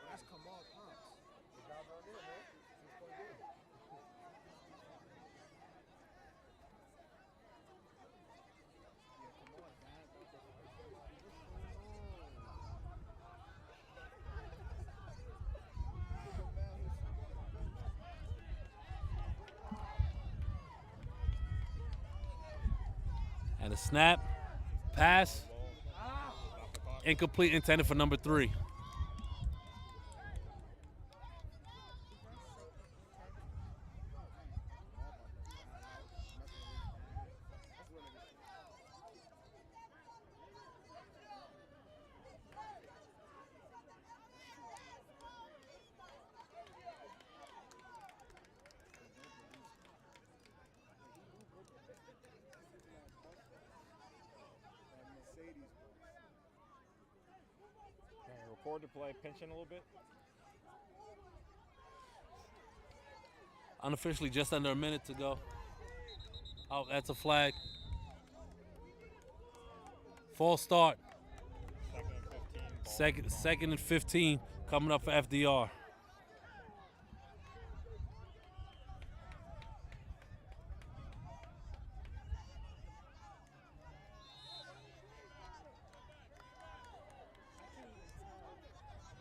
That's Kamal Thomas. The guy right there, man. 6-point game. And a snap, pass, incomplete, intended for number 3. Record the play, pinch in a little bit. Unofficially, just under a minute to go. Oh, that's a flag. False start. 2nd and 15. Second and 15 coming up for FDR.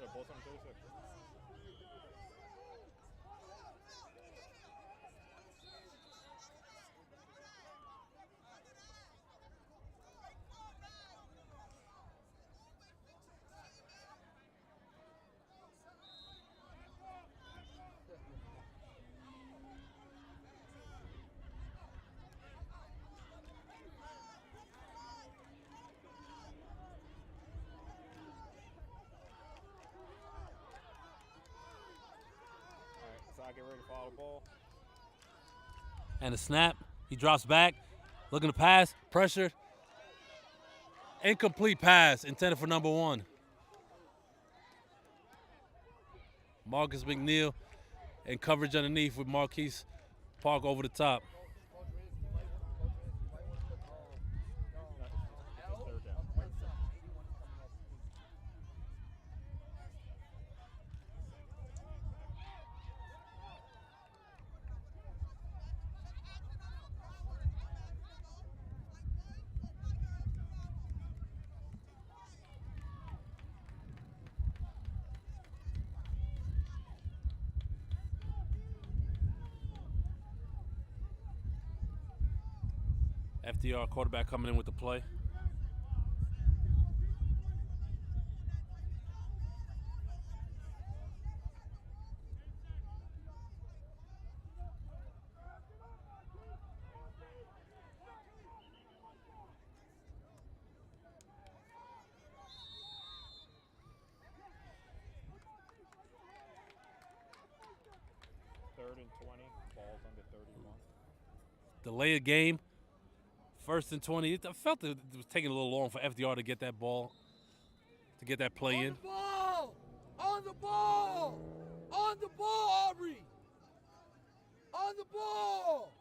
Yeah, both on 36. Get ready to follow the ball. And a snap. He drops back. Looking to pass. Pressure. Incomplete pass intended for number 1. Marcus McNeil and coverage underneath with Marquise Park over the top. FDR quarterback coming in with the play. Third and 20, balls under 31. Delay a game. 1st and 20. I felt it was taking a little long for FDR to get that ball, to get that play in. On the ball! On the ball! On the ball, Aubrey! On the ball!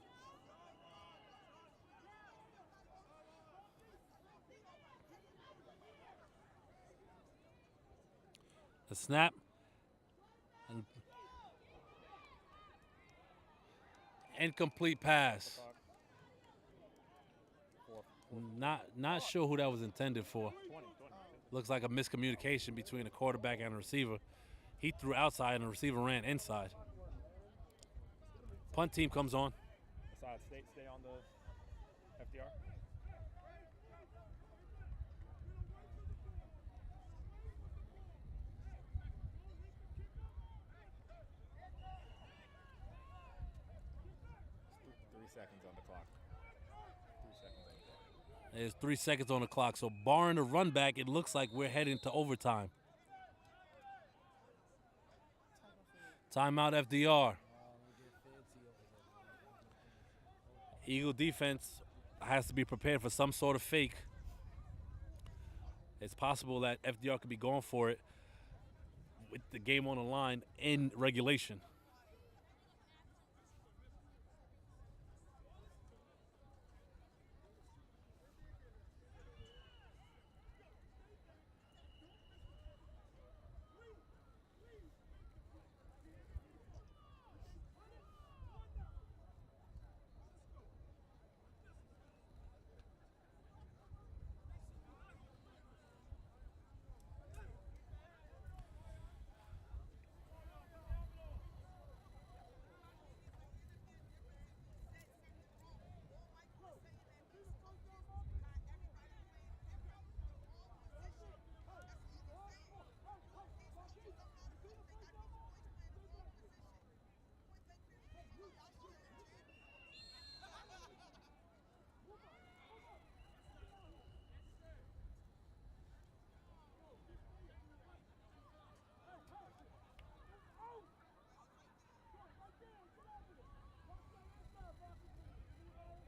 The snap. And incomplete pass. Not sure who that was intended for. 20. Looks like a miscommunication between a quarterback and a receiver. He threw outside and the receiver ran inside. Punt team comes on. Aside, stay on the FDR. Three seconds on the clock. 3 seconds on the clock. There's 3 seconds on the clock. So barring the run back, it looks like we're heading to overtime. Timeout FDR. Eagle defense has to be prepared for some sort of fake. It's possible that FDR could be going for it with the game on the line in regulation.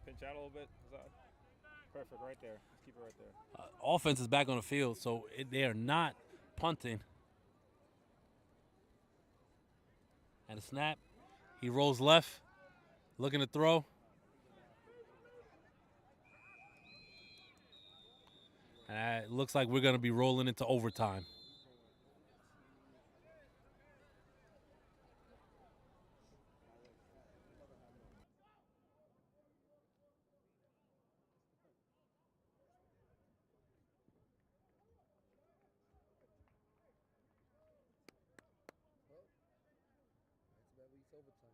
Pinch out a little bit. Perfect, right there. Let's keep it right there. Offense is back on the field, so they are not punting. And a snap. He rolls left, looking to throw. And it looks like we're going to be rolling into overtime. That week's overtime.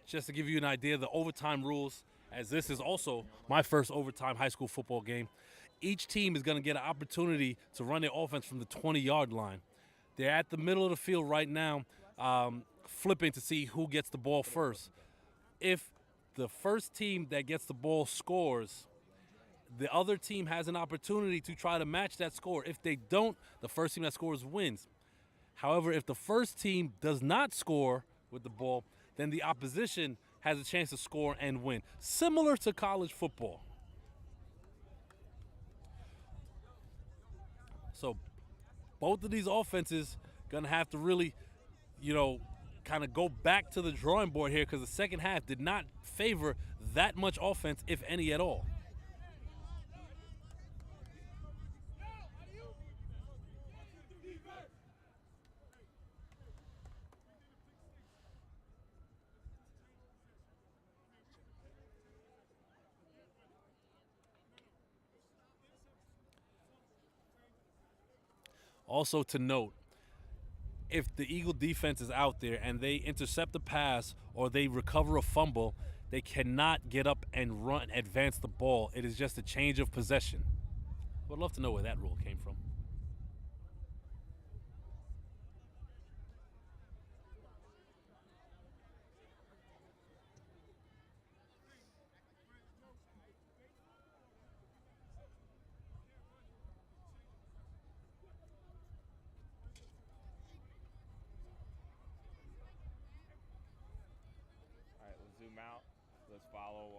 just to give you an idea of the overtime rules, as this is also my first overtime high school football game, each team is going to get an opportunity to run their offense from the 20-yard line. They're at the middle of the field right now, flipping to see who gets the ball first. If the first team that gets the ball scores, the other team has an opportunity to try to match that score. If they don't, the first team that scores wins. However, if the first team does not score with the ball, then the opposition has a chance to score and win, similar to college football. So both of these offenses going to have to really, kind of go back to the drawing board here, because the second half did not favor that much offense, if any at all. Also to note, if the Eagle defense is out there and they intercept a pass or they recover a fumble, they cannot get up and advance the ball. It is just a change of possession. I would love to know where that rule came from. Zoom out. Let's follow.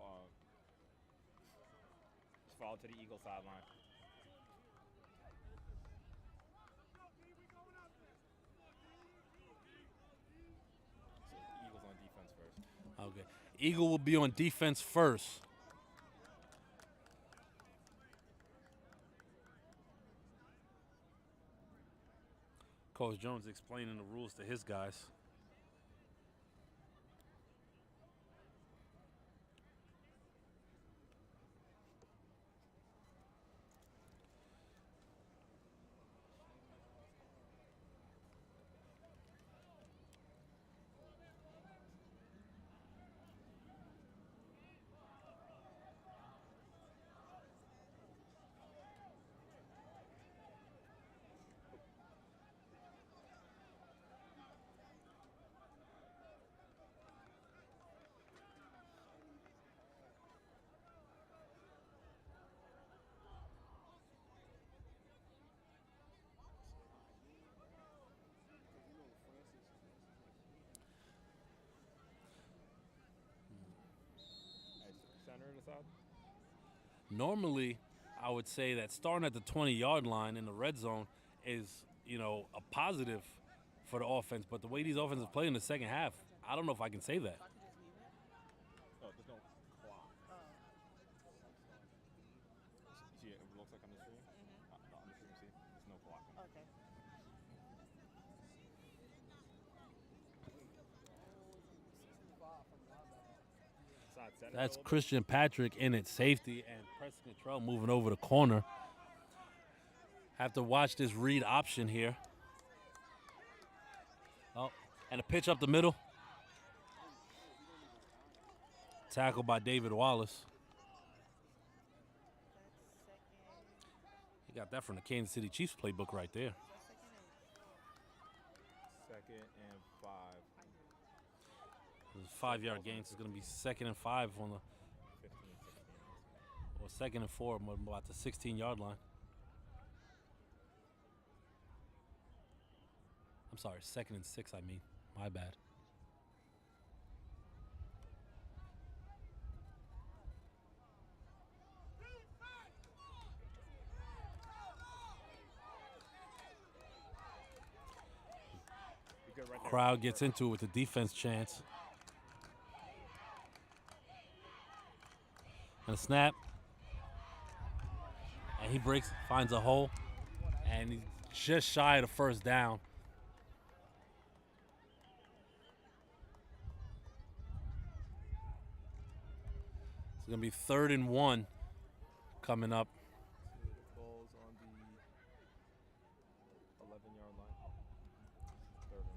Let's follow to the Eagle sideline. So Eagles on defense first. Okay. Eagle will be on defense first. Coach Jones explaining the rules to his guys. Normally, I would say that starting at the 20-yard line in the red zone is, a positive for the offense. But the way these offenses play in the second half, I don't know if I can say that. Oh, there's no clock. See, it looks like on the stream? On the stream, see? There's no clock. Okay. That's Christian Patrick in at safety and Preston Cottrell moving over the corner. Have to watch this read option here. Oh, and a pitch up the middle. Tackled by David Wallace. He got that from the Kansas City Chiefs playbook right there. Second and 5. There's 5-yard gains. It's going to be 2nd and 5 on the 15, 16. or 2nd and 4 about the 16-yard line. I'm sorry, 2nd and 6, I mean. My bad. Right, crowd gets into it with the defense chants. And a snap. And he finds a hole. And he's just shy of the first down. It's going to be 3rd and 1 coming up. The ball's on the 11-yard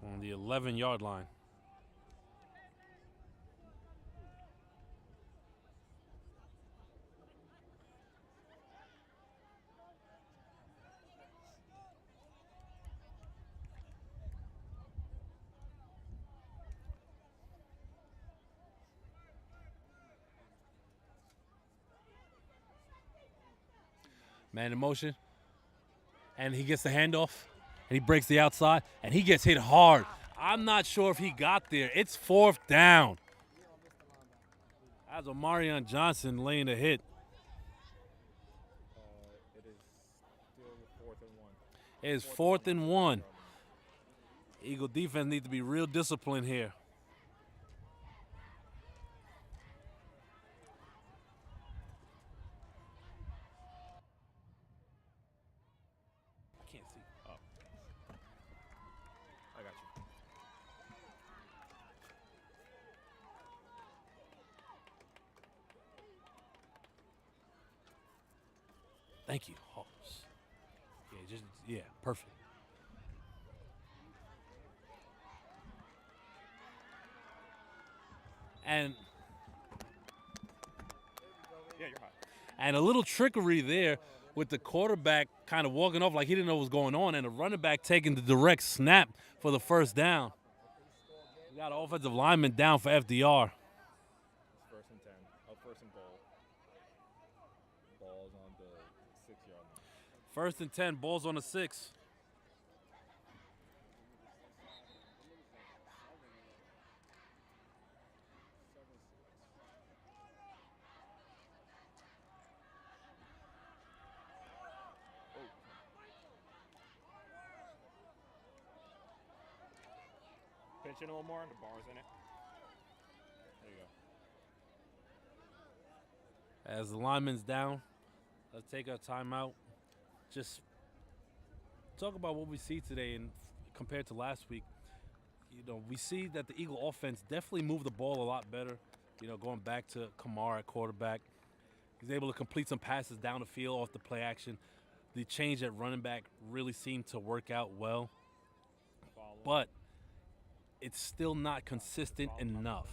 line. On the 11-yard line. Man in motion. And he gets the handoff. And he breaks the outside. And he gets hit hard. I'm not sure if he got there. It's 4th down. That's Omarion Johnson laying a hit. It is still 4th and 1. It is 4th and 1. Eagle defense needs to be real disciplined here. I can't see. Oh. I got you. Thank you, Hawks. Yeah, perfect. And Yeah, you're hot. And a little trickery there with the quarterback kind of walking off like he didn't know what was going on, and the running back taking the direct snap for the 1st down. We got an offensive lineman down for FDR. It's 1st and 10. Oh, 1st and goal. Ball's on the 6-yard line. 1st and 10, balls on the 6. Pinch it a little more. The bar's in it. There you go. As the lineman's down, let's take our timeout. Just talk about what we see today and compared to last week. We see that the Eagle offense definitely moved the ball a lot better. Going back to Kamara at quarterback. He's able to complete some passes down the field off the play action. The change at running back really seemed to work out well. But it's still not consistent enough.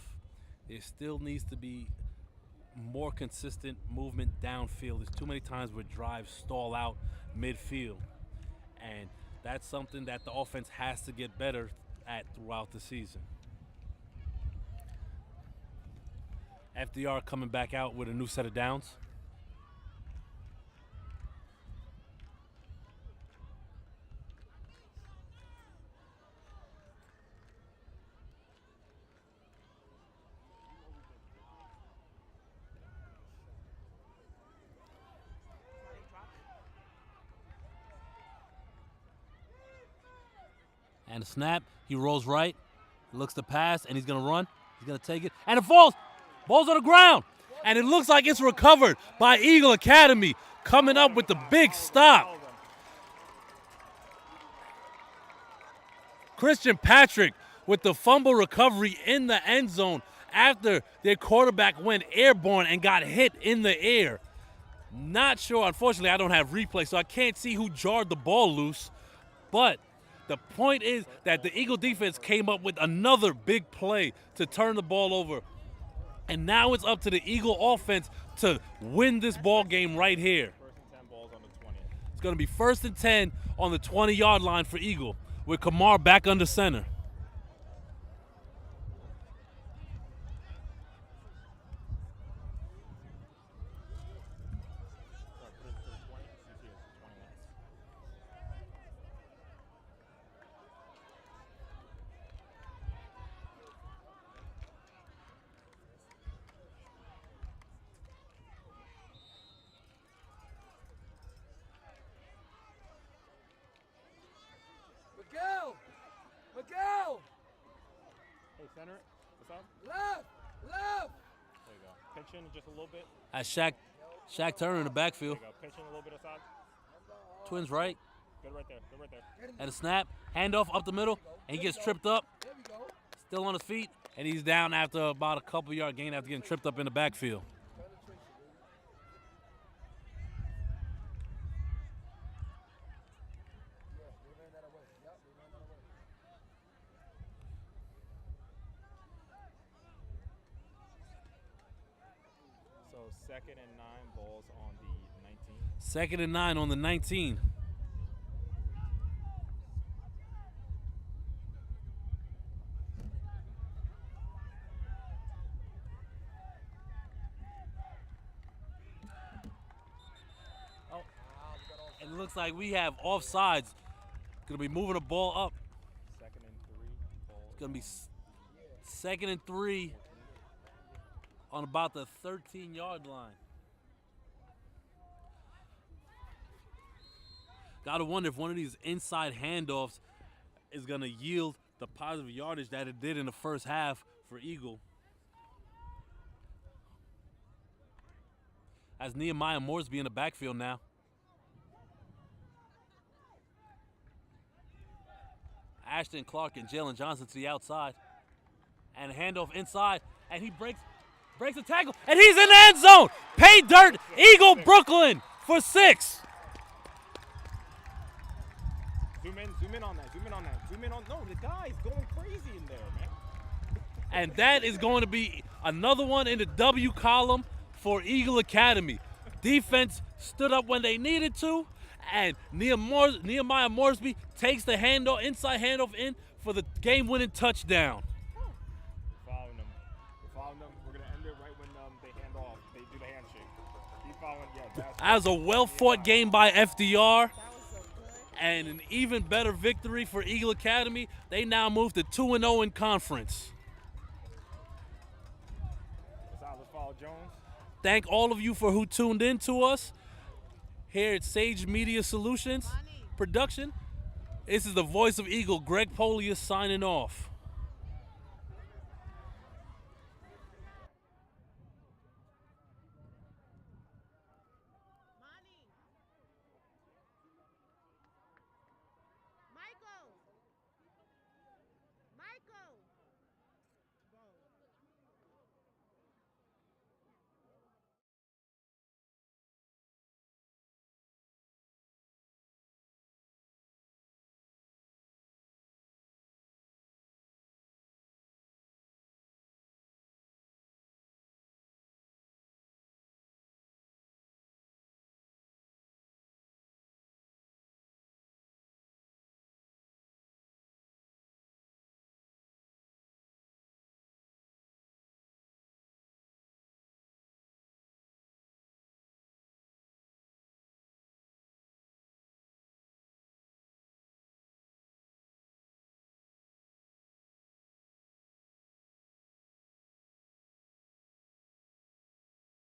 There still needs to be more consistent movement downfield. There's too many times where drives stall out midfield. And that's something that the offense has to get better at throughout the season. FDR coming back out with a new set of downs. And a snap, he rolls right, looks to pass, and he's gonna run. He's gonna take it, and it falls. Ball's on the ground, and it looks like it's recovered by Eagle Academy, coming up with the big stop. Christian Patrick with the fumble recovery in the end zone after their quarterback went airborne and got hit in the air. Not sure, unfortunately, I don't have replay, so I can't see who jarred the ball loose, but the point is that the Eagle defense came up with another big play to turn the ball over. And now it's up to the Eagle offense to win this ball game right here. 1st and 10, balls on the 20. It's going to be 1st and 10 on the 20-yard line for Eagle with Kamar back under center. Miguel! Hey, center it. What's up? Left! There you go. Pinch in just a little bit. That's Shaq Turner in the backfield. There you go. Pinch in a little bit aside. Twins right. Good right there. Good right there. And a snap, handoff up the middle, and he gets tripped up. There we go. Still on his feet, and he's down after about a couple-yard gain after getting tripped up in the backfield. So 2nd and 9, balls on the 19. 2nd and 9 on the 19. looks like we have offsides. Gonna be moving the ball up. 2nd and 3. It's gonna be 2nd and 3 on about the 13-yard line. Gotta wonder if one of these inside handoffs is gonna yield the positive yardage that it did in the first half for Eagle. As Nehemiah Moresby in the backfield now. Ashton Clark and Jalen Johnson to the outside. And a handoff inside. And he breaks a tackle. And he's in the end zone. Pay dirt. Eagle Brooklyn for 6. Zoom in on that. No, the guy's going crazy in there, man. And that is going to be another one in the W column for Eagle Academy. Defense stood up when they needed to, and Nehemiah Moresby takes the inside handoff in for the game-winning touchdown. We're following them. We're going to end it right when they hand off. They do the handshake. Keep following. Yeah, that was a well-fought game by FDR. And an even better victory for Eagle Academy. They now move to 2-0 in conference. Let's follow Jones. Thank all of you for who tuned in to us here at Sage Media Solutions production. This is the voice of Eagle, Greg Polius, signing off.